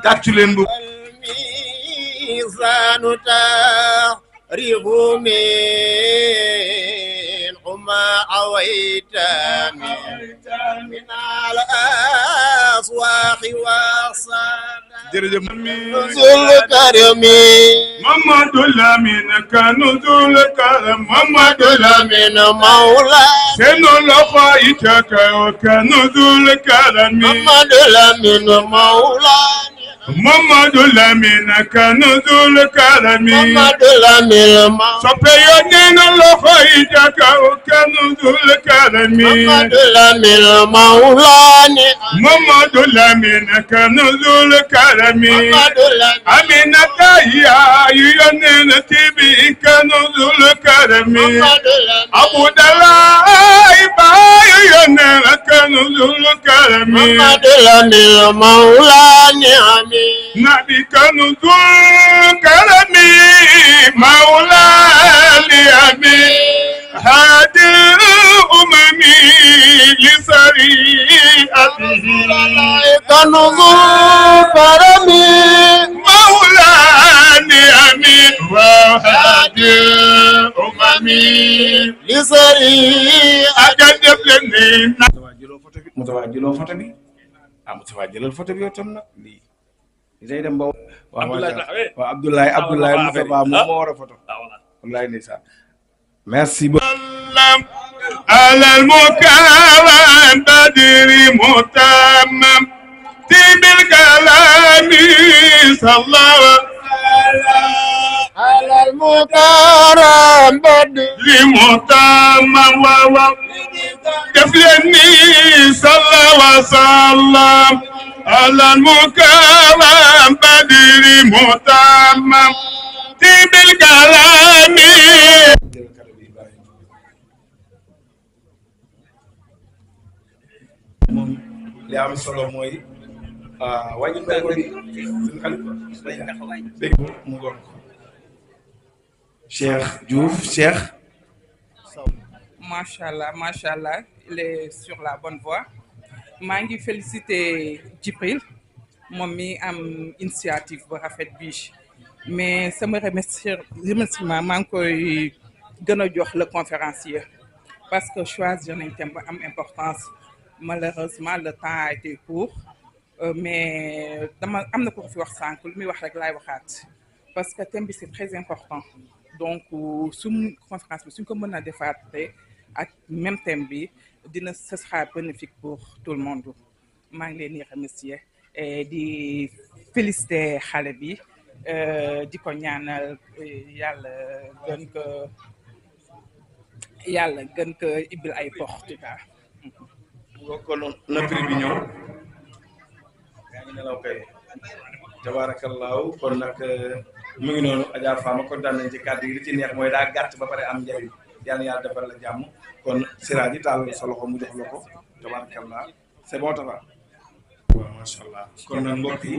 [SPEAKER 6] tàccu leen bu
[SPEAKER 12] ما عويت من الأصواخ والصدى
[SPEAKER 6] jërëjëf
[SPEAKER 12] Zul Karami
[SPEAKER 6] Mamadou Lamine Kanu Zul Karam
[SPEAKER 12] Mamadou Lamine Maula
[SPEAKER 6] seno loxo itaka Kanu Zul Karami
[SPEAKER 12] Mamadou Lamine Maula
[SPEAKER 6] Mamadou Lamine Kanu Zul Karami
[SPEAKER 12] Mamadou Lamine Maula
[SPEAKER 6] soppe yo nena loxo itaka Kanu Zul Karami
[SPEAKER 12] Mamadou Lamine Maula
[SPEAKER 6] Mamadou Lamine Kanu Zul Karami Aminata ya yo nena tibi Kanu Zul Karami Abu Dalai ba yo nena Kanu Zul Karami
[SPEAKER 12] Mamadou Lamine Maula
[SPEAKER 6] Nabi Kanu Zul Karami Maula Ami Hadi umami لسريعته
[SPEAKER 12] Kanu Zul Karami
[SPEAKER 6] مولانا أمين وهادي أممي
[SPEAKER 12] لسريعته
[SPEAKER 6] أجدب لنا
[SPEAKER 5] Moustapha jëloo photo bi Moustapha jëlal photo bi yow tam nag lii day dem ba waaw Abdoulaye Moustapha moom moo war a photo wallaay ndeysaan merci beaucoup
[SPEAKER 6] على المكرم بدر متمم تيب الكلام صلى
[SPEAKER 12] على المكرم بدر
[SPEAKER 6] متمم دفلني صلى وسلم على المكرم بدر متمم تيب الكلام
[SPEAKER 5] moom li am solo mooy wàññi ndànk bi suñu xalifa dégg mu ngoon ko Cheikh Diouf Cheikh
[SPEAKER 13] macha allah il est sur la bonne voie maa ngi féliciter Djibril moom mi am initiative bu rafet bi mais sama remerciement maa ngi koy gën a jox le conférencier parce que choisir nañ thème bu am importance. Malheureusement le temps a été court mais dama am na ko fi wax sànq lu muy wax rek laay waxaat parce que thème bi c'est très important donc suñ conférence bi suñ ko mën a defaate ak même thème bi dina ce sera bénéfique pour tout le monde maa ngi leen di remercier et di féliciter xale bi di ko ñaanal yàlla gën ko ibbil ay porte
[SPEAKER 5] kon na prix bi ñëw yaa ngi nelaw kay tabaarakallaahu kon nag mu ngi noonu Adja Fama kontaan nañ ci kàddu yi li ci neex mooy daa gàtt ba pare am njariñ yàlla na yàlla defal la jàmm kon Sira ji taal sa loxo mu jox la ko tabarakallah c'est bon Tafa waaw macha allah kon nag mbokk yi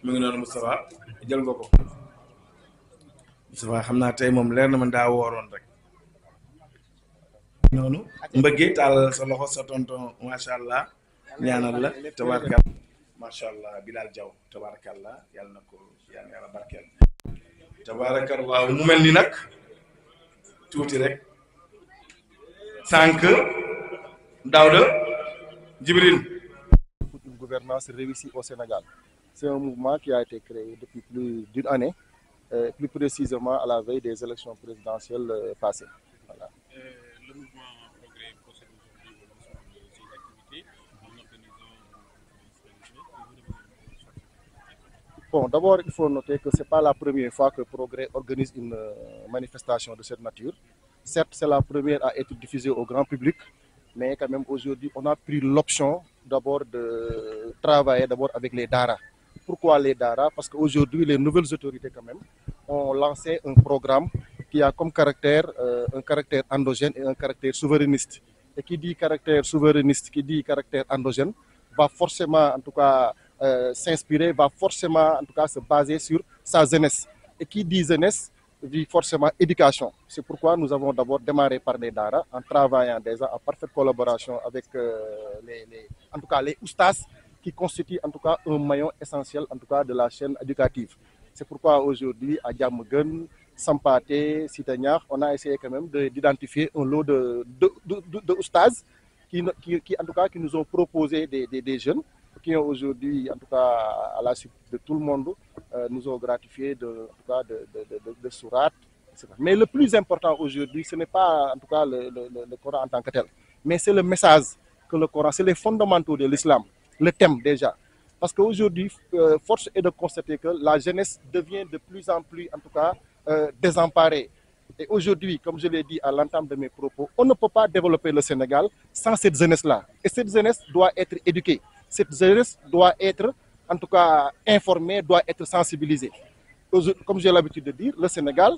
[SPEAKER 5] mu ngi noonu Moustapha jël nga ko Moustapha xam naa tey moom leer na man daa wooroon rek noonu mbëggee taal sa loxo sa tonton macha allah ñaanal la tabarakallah macha allah Bilal Diaw tabarakallah yàlla na ko yàlla barkeel tabarakallah mu mel ni nag tuuti rek sànq Daouda Djibril.
[SPEAKER 14] Une gouvernance réussie au Sénégal. C'est un mouvement qui a été créé depuis plus d'une année, plus précisément à la veille des élections présidentielles passées. Voilà.
[SPEAKER 15] Le mouvement Progrès procède aujourd'hui au lancement de ses activités en organisant
[SPEAKER 14] Bon, d'abord, il faut noter que ce n'est pas la première fois que Progrès organise une manifestation de cette nature. Certes, c'est la première à être diffusée au grand public, mais quand même aujourd'hui, on a pris l'option d'abord de travailler d'abord avec les Dara. Pourquoi les Dara? Parce qu'aujourd'hui, les nouvelles autorités quand même ont lancé un programme qui a comme caractère un caractère endogène et un caractère souverainiste. Et qui dit caractère souverainiste, qui dit caractère endogène, va forcément en tout cas s'inspirer, va forcément en tout cas se baser sur sa jeunesse. Et qui dit jeunesse, dit forcément éducation. C'est pourquoi nous avons d'abord démarré par les Dara en travaillant déjà en parfaite collaboration avec en tout cas les oustas qui constituent en tout cas un maillon essentiel en tout cas de la chaîne éducative. C'est pourquoi aujourd'hui à Diamaguène, Sampaté, Citagnar, on a essayé quand même d'identifier un lot de oustas qui en tout cas qui nous ont proposé des jeunes qui ont aujourd'hui, en tout cas à la suite de tout le monde, nous ont gratifié de sourates, etc. Mais le plus important aujourd'hui, ce n'est pas en tout cas le Coran en tant que tel, mais c'est le message que le Coran, c'est les fondamentaux de l'islam, le thème déjà. Parce qu'aujourd'hui, force est de constater que la jeunesse devient de plus en plus, en tout cas, désemparée. Et aujourd'hui, comme je l'ai dit à l'entame de mes propos, on ne peut pas développer le Sénégal sans cette jeunesse-là. Et cette jeunesse doit être éduquée. Cette jeunesse doit être, en tout cas, informée, doit être sensibilisée. Comme j'ai l'habitude de dire, le Sénégal,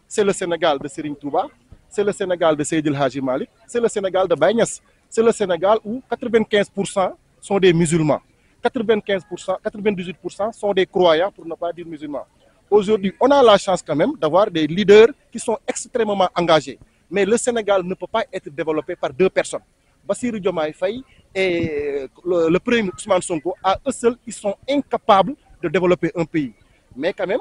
[SPEAKER 14] c'est le Sénégal de Serigne Touba, c'est le Sénégal de Seydil Hadji Malick, c'est le Sénégal de Baye Niass. C'est le Sénégal où 95% sont des musulmans. 95%, 98% sont des croyants, pour ne pas dire musulmans. Aujourd'hui, on a la chance quand même d'avoir des leaders qui sont extrêmement engagés. Mais le Sénégal ne peut pas être développé par deux personnes. Bassirou Diomaye Faye et le premier ministre Ousmane Sonko, à eux seuls, ils sont incapables de développer un pays. Mais quand même,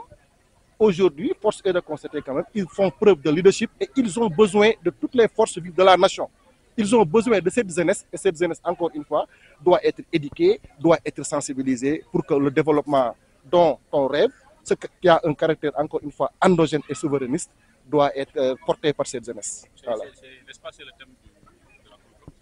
[SPEAKER 14] aujourd'hui, force est de constater quand même, ils font preuve de leadership et ils ont besoin de toutes les forces vives de la nation. Ils ont besoin de cette jeunesse, et cette jeunesse, encore une fois, doit être éduquée, doit être sensibilisée pour que le développement dont on rêve, ce qui a un caractère, encore une fois, endogène et souverainiste, doit être porté par cette jeunesse. Voilà.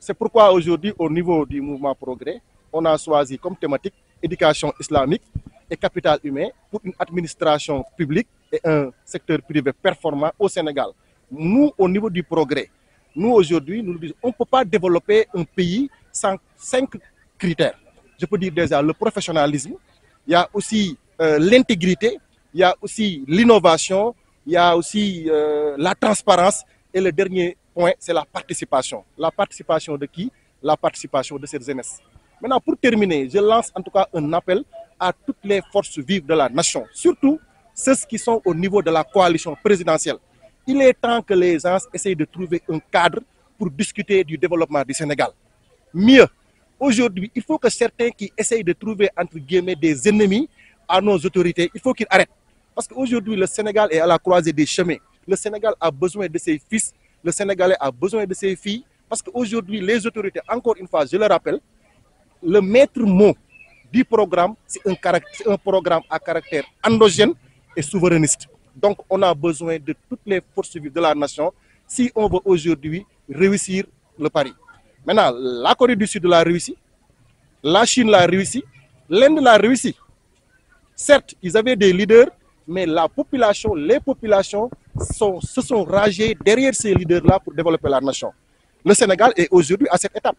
[SPEAKER 14] C'est pourquoi aujourd'hui, au niveau du mouvement Progrès, on a choisi comme thématique éducation islamique et capital humain pour une administration publique et un secteur privé performant au Sénégal. Nous, au niveau du Progrès, nous aujourd'hui, nous disons, on ne peut pas développer un pays sans 5 critères. Je peux dire déjà le professionnalisme, il y a aussi l'intégrité, il y a aussi l'innovation, il y a aussi la transparence et le dernier point, c'est la participation. La participation de qui? La participation de cette jeunesse. Maintenant, pour terminer, je lance en tout cas un appel à toutes les forces vives de la nation, surtout ceux qui sont au niveau de la coalition présidentielle. Il est temps que les gens essayent de trouver un cadre pour discuter du développement du Sénégal. Mieux, aujourd'hui, il faut que certains qui essayent de trouver, entre guillemets, des ennemis à nos autorités, il faut qu'ils arrêtent. Parce qu'aujourd'hui, le Sénégal est à la croisée des chemins. Le Sénégal a besoin de ses fils, le Sénégalais a besoin de ses filles. Parce qu'aujourd'hui, les autorités, encore une fois, je le rappelle, le maître mot du programme, c'est un programme à caractère endogène et souverainiste. Donc, on a besoin de toutes les forces vives de la nation si on veut aujourd'hui réussir le pari. Maintenant, la Corée du Sud l'a réussi, la Chine l'a réussi, l'Inde l'a réussi. Certes, ils avaient des leaders, mais la population, les populations se sont rangées derrière ces leaders-là pour développer la nation. Le Sénégal est aujourd'hui à cette étape.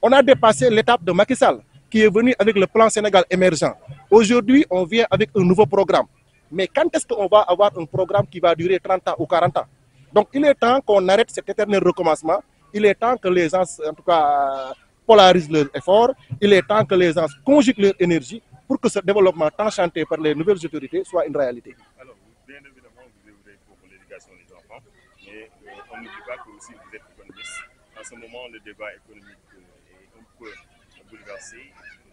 [SPEAKER 14] On a dépassé l'étape de Macky Sall, qui est venu avec le plan Sénégal émergent. Aujourd'hui, on vient avec un nouveau programme. Mais quand est-ce qu'on va avoir un programme qui va durer 30 ans ou 40 ans? Donc, il est temps qu'on arrête cet éternel recommencement. Il est temps que les gens, en tout cas, polarisent leurs efforts. Il est temps que les gens conjuguent leur énergie pour que ce développement tant chanté par les nouvelles autorités soit une réalité.
[SPEAKER 15] Alors, bien évidemment, vous œuvrez pour l'éducation des enfants, mais on n'oublie pas que aussi vous êtes économiste. En ce moment, le débat économique est un peu bouleversé.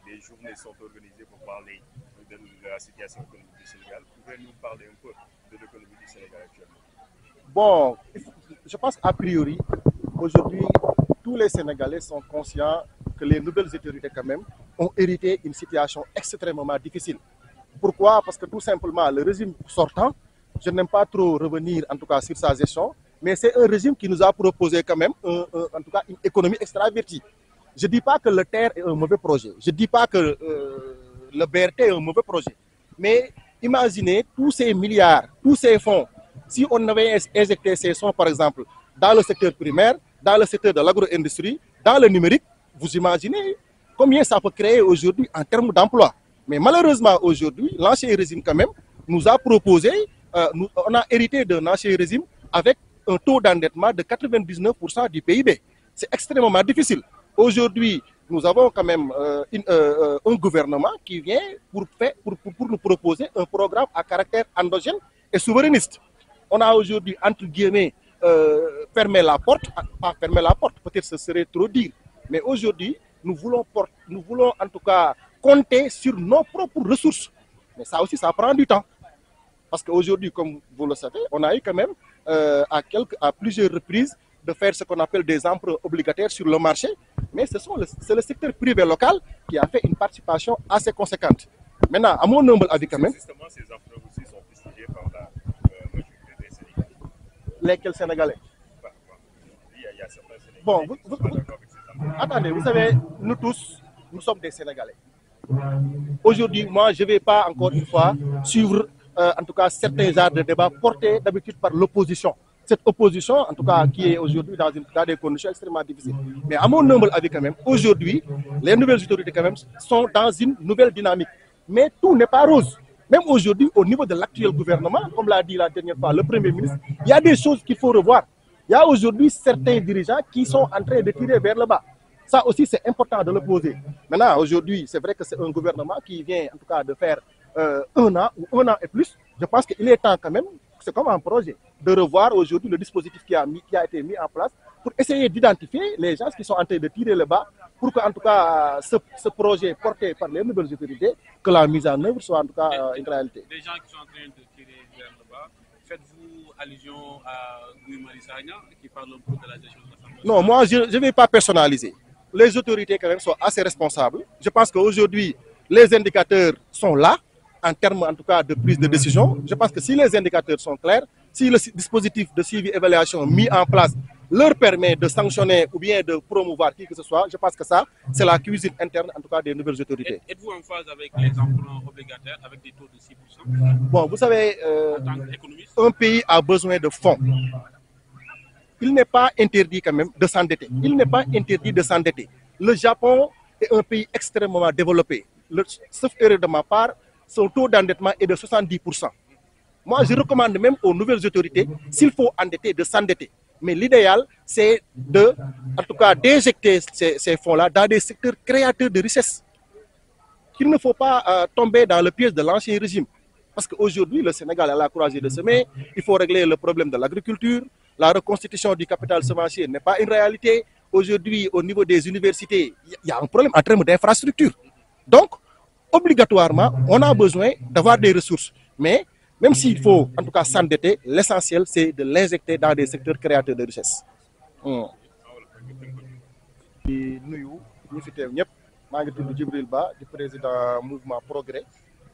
[SPEAKER 15] Des journées sont organisées pour parler de la situation économique du Sénégal. Pouvez-vous nous parler un peu de l'économie du Sénégal actuellement?
[SPEAKER 14] Bon, je pense a priori, aujourd'hui, tous les Sénégalais sont conscients que les nouvelles autorités quand même ont hérité une situation extrêmement difficile. Pourquoi? Parce que tout simplement, le régime sortant, je n'aime pas trop revenir en tout cas sur sa gestion, mais c'est un régime qui nous a proposé quand même en tout cas une économie extravertie. Je ne dis pas que le TER est un mauvais projet, je ne dis pas que le BRT est un mauvais projet, mais imaginez tous ces milliards, tous ces fonds, si on avait injecté ces fonds par exemple dans le secteur primaire, dans le secteur de l'agro-industrie, dans le numérique, vous imaginez combien ça peut créer aujourd'hui en termes d'emploi. Mais malheureusement aujourd'hui, l'ancien régime quand même nous a proposé, on a hérité d'un ancien régime avec un taux d'endettement de 99% du PIB. C'est extrêmement difficile. Aujourd'hui, nous avons quand même un gouvernement qui vient pour nous proposer un programme à caractère endogène et souverainiste. On a aujourd'hui, entre guillemets, fermé la porte, pas fermer la porte, peut-être ce serait trop dire, mais aujourd'hui, nous voulons en tout cas compter sur nos propres ressources. Mais ça aussi, ça prend du temps. Parce qu'aujourd'hui, comme vous le savez, on a eu quand même à plusieurs reprises de faire ce qu'on appelle des emprunts obligataires sur le marché. mais c'est le secteur privé local qui a fait une participation assez conséquente. Maintenant, à mon humble avis quand même...
[SPEAKER 15] Justement, ces emprunts aussi sont fustigés par la majorité des Sénégalais.
[SPEAKER 14] Lesquels Sénégalais?
[SPEAKER 15] Il y a certains Sénégalais
[SPEAKER 14] Bon,
[SPEAKER 15] qui sont pas d'accord avec ces emprunts.
[SPEAKER 14] attendez, vous savez, nous tous, nous sommes des Sénégalais. Aujourd'hui, moi, je ne vais pas encore une fois suivre, en tout cas, certains genres de débats portés d'habitude par l'opposition. Cette opposition, en tout cas, qui est aujourd'hui dans des conditions extrêmement difficiles. Mais à mon humble avis quand même, aujourd'hui, les nouvelles autorités quand même sont dans une nouvelle dynamique. Mais tout n'est pas rose. Même aujourd'hui, au niveau de l'actuel gouvernement, comme l'a dit la dernière fois le Premier ministre, il y a des choses qu'il faut revoir. Il y a aujourd'hui certains dirigeants qui sont en train de tirer vers le bas. Ça aussi, c'est important de le poser. Maintenant, aujourd'hui, c'est vrai que c'est un gouvernement qui vient, en tout cas, de faire 1 an ou 1 an et plus. Je pense qu'il est temps quand même, c'est comme un projet, de revoir aujourd'hui le dispositif qui a été mis en place pour essayer d'identifier les gens qui sont en train de tirer le bas pour que, en tout cas, ce projet porté par les nouvelles autorités, que la mise en œuvre soit en tout cas une réalité.
[SPEAKER 16] Les gens qui sont en train de tirer vers le bas, faites-vous allusion à Guy Marius Sagna qui parle un peu de la gestion de l'Assemblée?
[SPEAKER 14] Non, moi, je ne vais pas personnaliser. Les autorités, quand même, sont assez responsables. Je pense qu'aujourd'hui, les indicateurs sont là, en termes, en tout cas, de prise de décision. Je pense que si les indicateurs sont clairs, si le dispositif de suivi-évaluation mis en place leur permet de sanctionner ou bien de promouvoir qui que ce soit, je pense que ça, c'est la cuisine interne, en tout cas, des nouvelles autorités.
[SPEAKER 16] Êtes-vous en phase avec les emprunts obligataires, avec des taux de 6%?
[SPEAKER 14] Bon, vous savez, un pays a besoin de fonds. Il n'est pas interdit quand même de s'endetter. Il n'est pas interdit de s'endetter. Le Japon est un pays extrêmement développé. Sauf erreur de ma part, son taux d'endettement est de 70%. Moi, je recommande même aux nouvelles autorités, s'il faut endetter, de s'endetter. Mais l'idéal, c'est de, en tout cas, d'injecter ces fonds-là dans des secteurs créateurs de richesse. Il ne faut pas tomber dans le piège de l'ancien régime. Parce qu'aujourd'hui, le Sénégal est à la croisée de semer. Il faut régler le problème de l'agriculture. La reconstitution du capital semencier n'est pas une réalité. Aujourd'hui, au niveau des universités, il y a un problème en termes d'infrastructure. Donc, obligatoirement, on a besoin d'avoir des ressources. Mais même s'il faut, en tout cas, s'endetter, l'essentiel, c'est de l'injecter dans des secteurs créateurs de richesse. di nuyu ñi fi teew ñëpp maa ngi tudd Djibril Ba di président mouvement Progrès.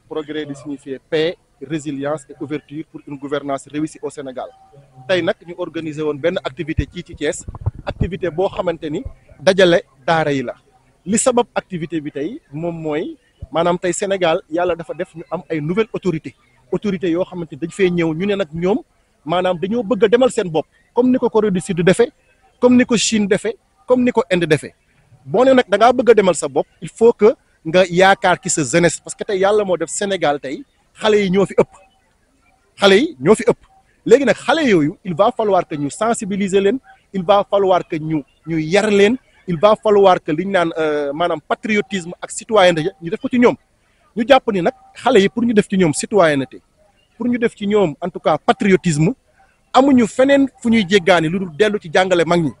[SPEAKER 14] Progrès di signifier paix, résilience et ouverture pour une gouvernance réussie au Sénégal. tey nag ñu organiser woon benn activité ci Thiès activité boo xamante ni dajale daara yi la li sabab activité bi tey moom mooy maanaam tey Sénégal yàlla dafa def ñu am ay nouvelles autorités yoo xamante ni dañ fee ñëw ñu ne nag ñoom maanaam dañoo bëgg a demal seen bopp comme ni ko Corée du Sud defee comme ni ko Chine defee comme ni ko Inde defee boo ne nag da ngaa bëgg a demal sa bopp il faut que nga yaakaar ci sa jeunesse parce que tey yàlla moo def Sénégal tey xale yi ñoo fi ëpp léegi nag xale yooyu il va falloir que ñu sensibiliser leen il va falloir que ñu yar leen il va falloir que li ñu naan maanaam patriotisme ak citoyenneté ñu def ko ci ñoom ñu jàpp ni nag xale yi pour ñu def ci ñoom citoyenneté pour ñu def ci ñoom en tout cas patriotisme amuñu feneen fu ñuy jéggaani lu dul dellu ci jàngale mag ñi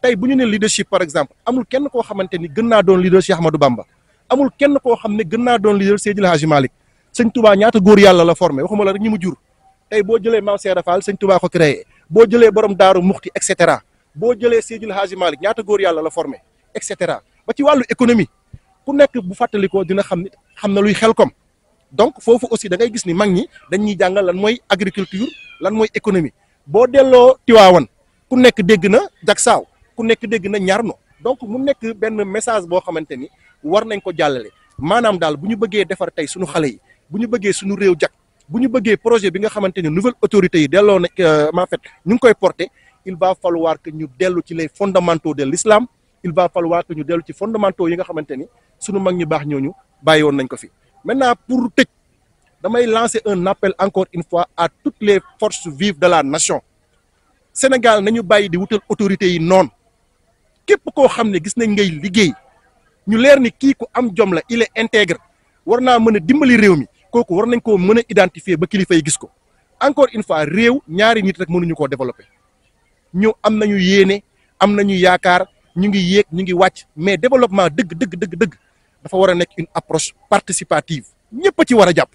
[SPEAKER 14] tey bu ñu ne leadership par exemple amul kenn koo xamante ni gën naa doon leader Cheikh Ahmadou Bamba amul kenn koo xam ne gën naa doon leader Seydil Hadji Malick sëñ Touba ñaata góor yàlla la formé waxuma la rek ñi mu jur tey boo jëlee Mame Cheikh Fall sëñ Touba ko créé boo jëlee borom Daaru Muxti et cetera boo jëlee Seydil Hadji Malick ñaata góor yàlla la formé et cetera ba ci wàllu économie ku nekk bu fàttalikoo dina xam na luy Xelcom donc foofu aussi da ngay gis ni mag ñi dañuy jàngal lan mooy agriculture lan mooy économie boo delloo Tiwaawan ku nekk dégg na Jaksaaw ku nekk dégg na Ñarno donc mu nekk benn message boo xamante ni war nañ ko jàllale maanaam daal bu ñu bëggee defar tey suñu xale yi bu ñu bëggee suñu réew jak bu ñu bëggee projet bi nga xamante ni nouvelle autorité yi delloo na en fait ñu ngi koy porter il va falloir que ñu dellu ci les fondamentaux de l'islam il va falloir que ñu dellu ci fondamentaux yi nga xamante ni suñu mag ñu baax ñooñu bàyyi woon nañ ko fi maintenant pour tëj damay lancer un appel encore une fois à toutes les forces vives de la nation Sénégal nañu bàyyi di wutal autorités yi noonu képp koo xam ne gis nañ ngay liggéey ñu leer ni kii ku am jom la il est intègre war naa mën a dimbali réew mi kooku war nañ koo mën a identifier ba kilifa yi gis ko encore une fois réew ñaari nit rek mënuñu koo développer ñu am nañu yéene am nañu yaakaar ñu ngi yéeg ñu ngi wàcc mais développement dëgg dafa war a nekk une approche participative ñëpp a ci war a jàpp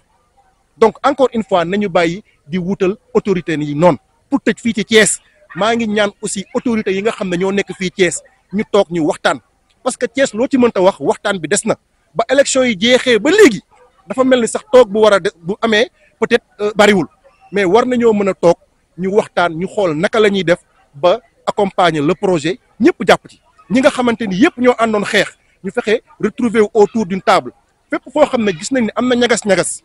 [SPEAKER 14] donc encore une fois nañu bàyyi di wutal autorité yi noonu pour tëj fii ci Thiès maa ngi ñaan aussi autorités yi nga xam ne ñoo nekk fii Thiès ñu toog ñu waxtaan parce que Thiès loo ci mënta wax waxtaan bi des na ba élection yi jeexee ba léegi dafa mel ni sax toog bu war a bu amee peut-être bariwul mais war nañoo mën a toog ñu waxtaan ñu xool naka la ñuy def ba accompagner le projet ñëpp jàpp ci ñi nga xamante ni yëpp ñoo àndoon xeex ñu fexe retrouver autour d'une table fépp foo xam ne gis nañ ne am na ñagas-ñagas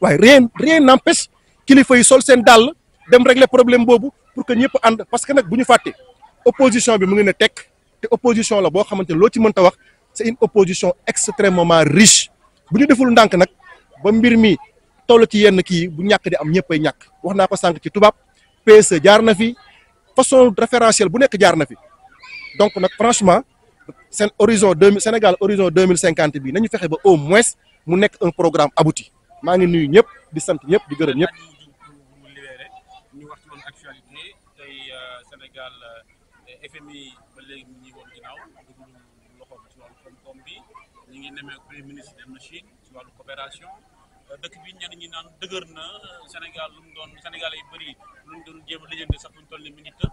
[SPEAKER 14] waaye rien n'empêche kilifa yi sol seen dàll dem régler problème boobu pour que ñëpp ànd parce que nag bu ñu fàtte opposition bi mu ngi ne tekk te opposition la boo xamante ne loo ci mënta wax c'est une opposition extrêmement riche bu ñu deful ndànk nag ba mbir mi toll ci yenn kii bu ñàkk di am ñëppay ñàkk wax naa ko sànq ci tubaab PSE jaar na fi façon référentiel bu nekk jaar na fi donc nag franchement seen horizon Sénégal horizon 2050 bi nañu fexe ba au moins mu nekk un programme abouti maa ngi nuyu ñëpp di sant ñëpp di gërëm ñëpp.
[SPEAKER 16] ñu wax ci woon actualité tey Sénégal FMI ba léegi ñu ngi woon ginnaaw dugg loxoom ci wàllu koom-koom bi ñu ngi nemee premier ministre dem na Chine ci wàllu coopération dëkk bi ñenn ñi naan dëgër na Sénégal lu mu doon Sénégalais yu bëri lu mu doon jéem a lijjanti sax fu ñu toll ni minute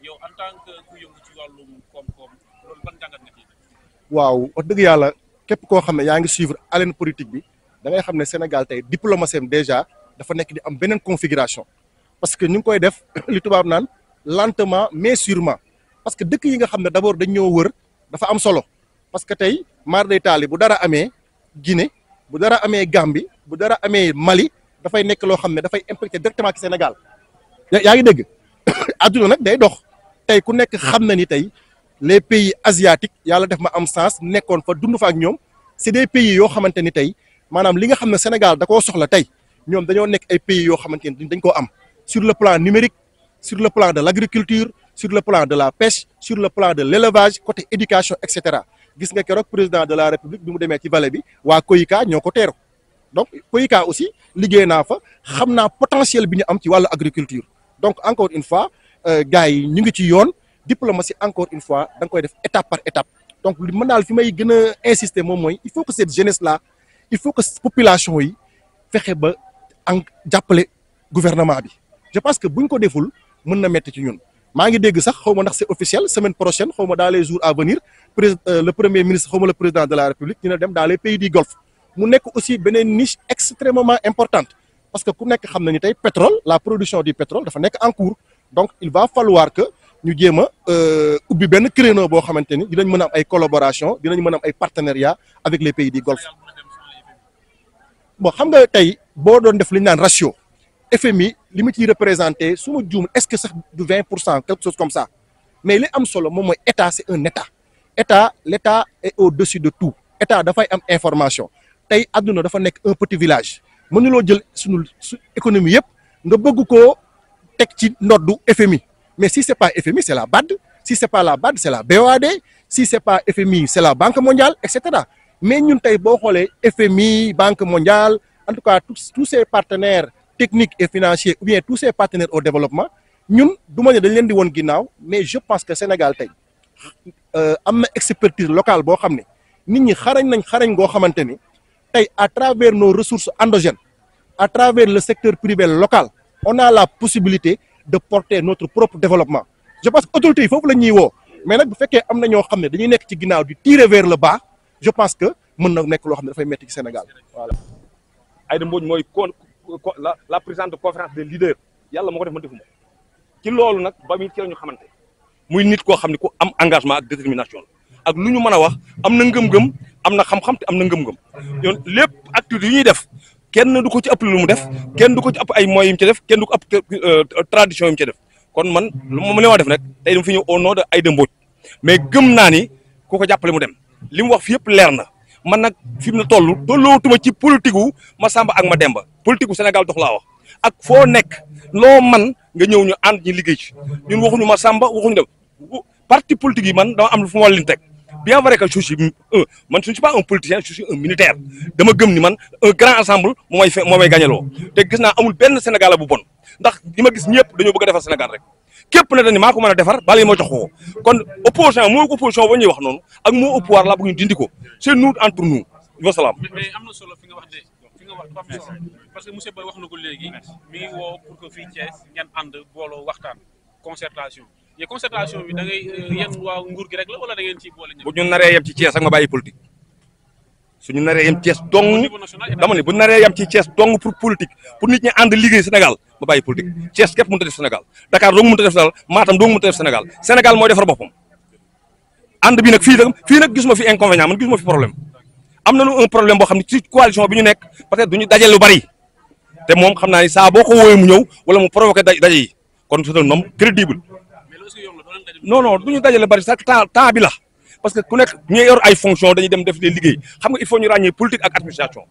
[SPEAKER 16] yow en tant que ku yëngu ci wàllum koom-koom loolu ban jàngat nga ciy def.
[SPEAKER 14] waaw wax dëgg yàlla képp koo xam ne yaa ngi suivre haleine politique bi da ngay xam ne Sénégal tey diplomatie am déjà dafa nekk di am beneen configuration parce que ñu ngi koy def li tubaab naan lentement mais sûrement parce que dëkk yi nga xam ne d'abord dañ ñoo wër dafa am solo parce que tey maar day taali bu dara amee Guinée bu dara amee Gambie bu dara amee Mali dafay nekk loo xam ne dafay impacter directement ci Sénégal yaa ngi dégg adduna nag day dox tey ku nekk xam na ni tey les pays asiatiques yàlla def ma am sens nekkoon fa dund fa ak ñoom c'est des pays yoo xamante ni tey maanaam li nga xam ne Sénégal da koo soxla tey ñoom dañoo nekk ay pays yoo xamante ni dañ koo am sur le plan numérique sur le plan de l'agriculture sur le plan de la pêche sur le plan de l'élevage côté éducation et cetera gis nga keroog président de la république bi mu demee ci vallée bi waa COICA ñoo ko teeru donc COICA aussi liggéey naa fa xam naa potentiel bi ñu am ci wàllu agriculture donc encore une fois gars yi ñu ngi ci yoon diplomatie encore une fois da nga koy def étape par étape donc li mën daal fi may gën a insister moom mooy il faut que cette jeunesse là il faut que population yi fexe ba jàppale gouvernement bi je pense que buñ ko deful mën na metti ci ñun maa ngi dégg sax xaw ma ndax c'est officiel semaine prochaine xaw ma dans les jours à venir le premier ministre xaw ma le président de la république dina dem dans les pays du golfe mu nekk aussi beneen niche extrêmement importante parce que ku nekk xam na ni tey pétrole la production du pétrole dafa nekk en cours donc il va falloir que ñu jéem a ubbi benn créneau boo xamante ni dinañ mën a am ay collaboration dinañ mën a am ay partenariat avec les pays du golfe bon xam nga tey boo doon def li ñu naan ratio FMI li mu ciy représenté su ma juum est-ce que sax du 20% quelque chose comme ça mais li am solo moom mooy état c'est un état l'état est au-dessus de tout état dafay am information tey adduna dafa nekk un petit village mënuloo jël su économie yëpp nga bëgg koo teg ci ndoddu FMI mais si c'est pas FMI c'est la BAD si c'est pas la BAD c'est la BOAD si c'est pas FMI c'est la Banque mondiale et cetera mais ñun tey boo xoolee FMI Banque mondiale en tout cas tous ces partenaires techniques et financiers ou bien tous ces partenaires au développement ñun du ma ne dañ leen di woon ginnaaw mais je pense que Sénégal tey am na expertise locale boo xam ne nit ñi xarañ goo xamante ni tey à travers nos ressources endogènes à travers le secteur privé local on a la possibilité de porter notre propre développement je pense que autorités yi foofu la ñuy woo mais nag bu fekkee am na ñoo xam ne dañuy nekk ci ginnaaw di tirer vers le bas je pense que mën na nekk loo xam ne dafay metti ci Sénégal voilà.
[SPEAKER 17] Aïda Mbodj mooy la présidente de conférence des leaders yàlla moo ko def ma defuma ci loolu nag ba muy ci la ñu xamante muy nit koo xam ne ku am engagement ak détermination ak lu ñu mën a wax am na ngëm-ngëm am na xam-xam te am na ngëm-ngëm yoon lépp activité yu ñuy def kenn du ko ci ëpp lu mu def kenn du ko ci ëpp ay moyens yu mu ci def kenn du ko ëpp tradition yu mu ci def kon man lu ma def nag tey dama fi ñëw au nom de Aïda Mbodj mais gëm naa ni ku ko jàppale mu dem li mu wax fi yëpp leer na man nag fi mu ne tollootuma ci politique wu Massamba ak Mademba politique wu Sénégal dox laa wax ak foo nekk loo man nga ñëw ñu ànd ñi liggéey ci ñun waxuñu Massamba waxuñu dem parti politique yi man dama am lu fu ma leen teg bien vrai que je suis man je ne suis pas un politicien je suis un militaire dama gëm ni man un grand ensemble moo may gañaloo te gis naa amul benn Sénégalais bu bon ndax li ma gis ñëpp dañoo bëgg a defar Sénégal rek képp ne dañu maa ko mën a defar bala yi moo jox ko kon opposition moo opposition ba ñuy wax noonu ak moo au pouvoir la bëgg ñu dindi ko c'est nous entre nous wasalaam.
[SPEAKER 16] mais am na solo fi nga wax dafa am solo parce que monsieur Boy wax na ko léegi mi ngi woo pour que fii Thiès ngeen ànd booloo waxtaan concertation mais concertation bi da ngay yéen waa nguur gi rek la wala da ngeen ci boole ñëpp.
[SPEAKER 17] bu ñu naree yem ci Thiès ak ma bàyyi politique suñu naree yem Thiès dong dama ne bu naree yem ci Thiès dong pour politique pour nit ñi ànd liggéey Sénégal ma bàyyi politique Thiès képp mënut a def Sénégal Dakar dong mënut a def Sénégal Matam dong mënut a def Sénégal Sénégal mooy defar boppam ànd bi nag fii nag gisuma fi inconvénient man gisuma fi problème am nañu un problème boo xam ne ci coalition bi ñu nekk peut-être duñu dajale lu bari te moom xam naa ni saa boo ko wooyee mu ñëw wala mu provoqué daje yi kon c'est un homme crédible non duñu dajale bari sax temps bi la parce que ku nekk ñi yor ay fonction dañuy dem def des liggéey xam nga il faut ñu ràññee politique ak administration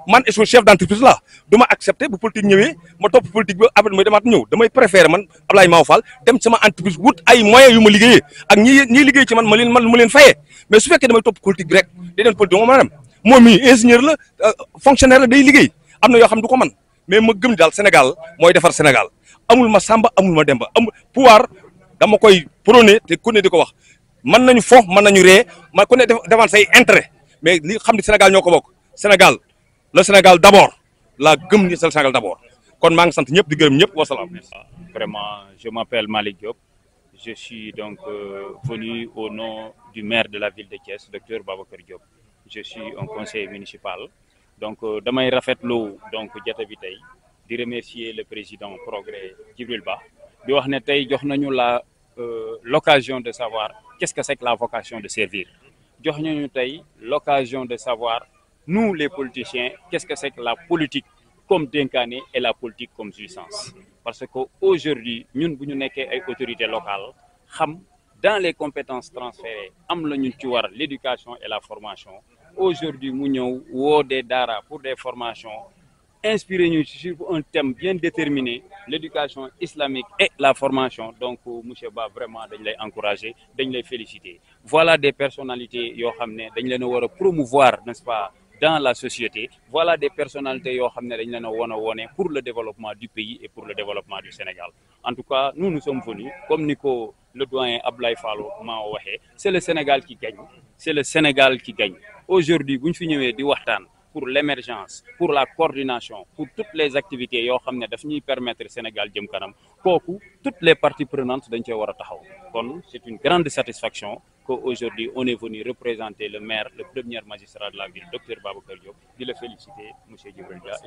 [SPEAKER 17] man je suis chef d'entreprise là du ma accepter bu politique ñëwee ma topp politique ba après may demaat ñëw damay préférer man Ablaye Maw Fall dem sama entreprise wut ay moyens yu ma liggéeyee ak ñi liggéey ci man ma leen fayee mais su fekkee damay topp politique bi rek day den politique moom maanaam moom mii ingénieur la fonctionnaire la day liggéey am na yoo xam du ko man mais ma gëm daal Sénégal mooy defar Sénégal amul ma Samba amul ma Demba amul pouvoir dama koy prôné te ku ne di ko wax mën nañu fo mën nañu ree ma ku ne defal say intérêt mais li xam ne Sénégal ñoo ko bokk Sénégal le Sénégal d'abord la gëm ni c'est le Sénégal d'abord kon maa ngi sant ñëpp di gërëm ñëpp wasalaam.
[SPEAKER 18] Vraiment, je m'appelle Malick Diop. Je suis donc venu au nom du maire de la ville de Thiès, Dr Babacar Diop. Je suis un conseiller municipal. Donc damay rafetlu donc jota bi tey di remercier le président Progrès Djibril Ba di wax ne tey jox nañu l'occasion de savoir qu'est-ce que c'est que la vocation de servir. Jox nañu tey l'occasion de savoir nous les politiciens qu'est-ce que c'est que la politique comme dénkaane et la politique comme jouissance. Parce que aujourd'hui ñun bu ñu nekkee ay autorités locales xam dans les compétences transférées am la ñu ci war l'éducation et la formation. Aujourd'hui mu ñëw woo des daara pour des formations inspiré ñu sur un thème bien déterminé, l'éducation islamique et la formation. Donc monsieur Ba vraiment dañ lay encourager dañ lay féliciter. Voilà des personnalités yoo xam ne dañ leen a war a promouvoir, n'est-ce pas, dans la société. Voilà des personnalités yoo xam ne dañ leen a wone pour le développement du pays et pour le développement du Sénégal. En tout cas nous sommes venus comme ni ko le doyen Ablaye Fallo maa waxee, c'est le Sénégal qui gagne, c'est le Sénégal qui gagne. Aujourd'hui bu ñu fi ñëwee di waxtaan pour l'émergence, pour la coordination, pour toutes les activités yoo xam ne daf ñuy permettre Sénégal jëm kanam kooku toutes les parties prenantes dañ cee war a taxaw. Kon c'est une grande satisfaction qu'aujourd'hui on est venu représenter le maire, le premier magistrat de la ville, Dr Babacar Diop, di la féliciter monsieur Djibril Dia.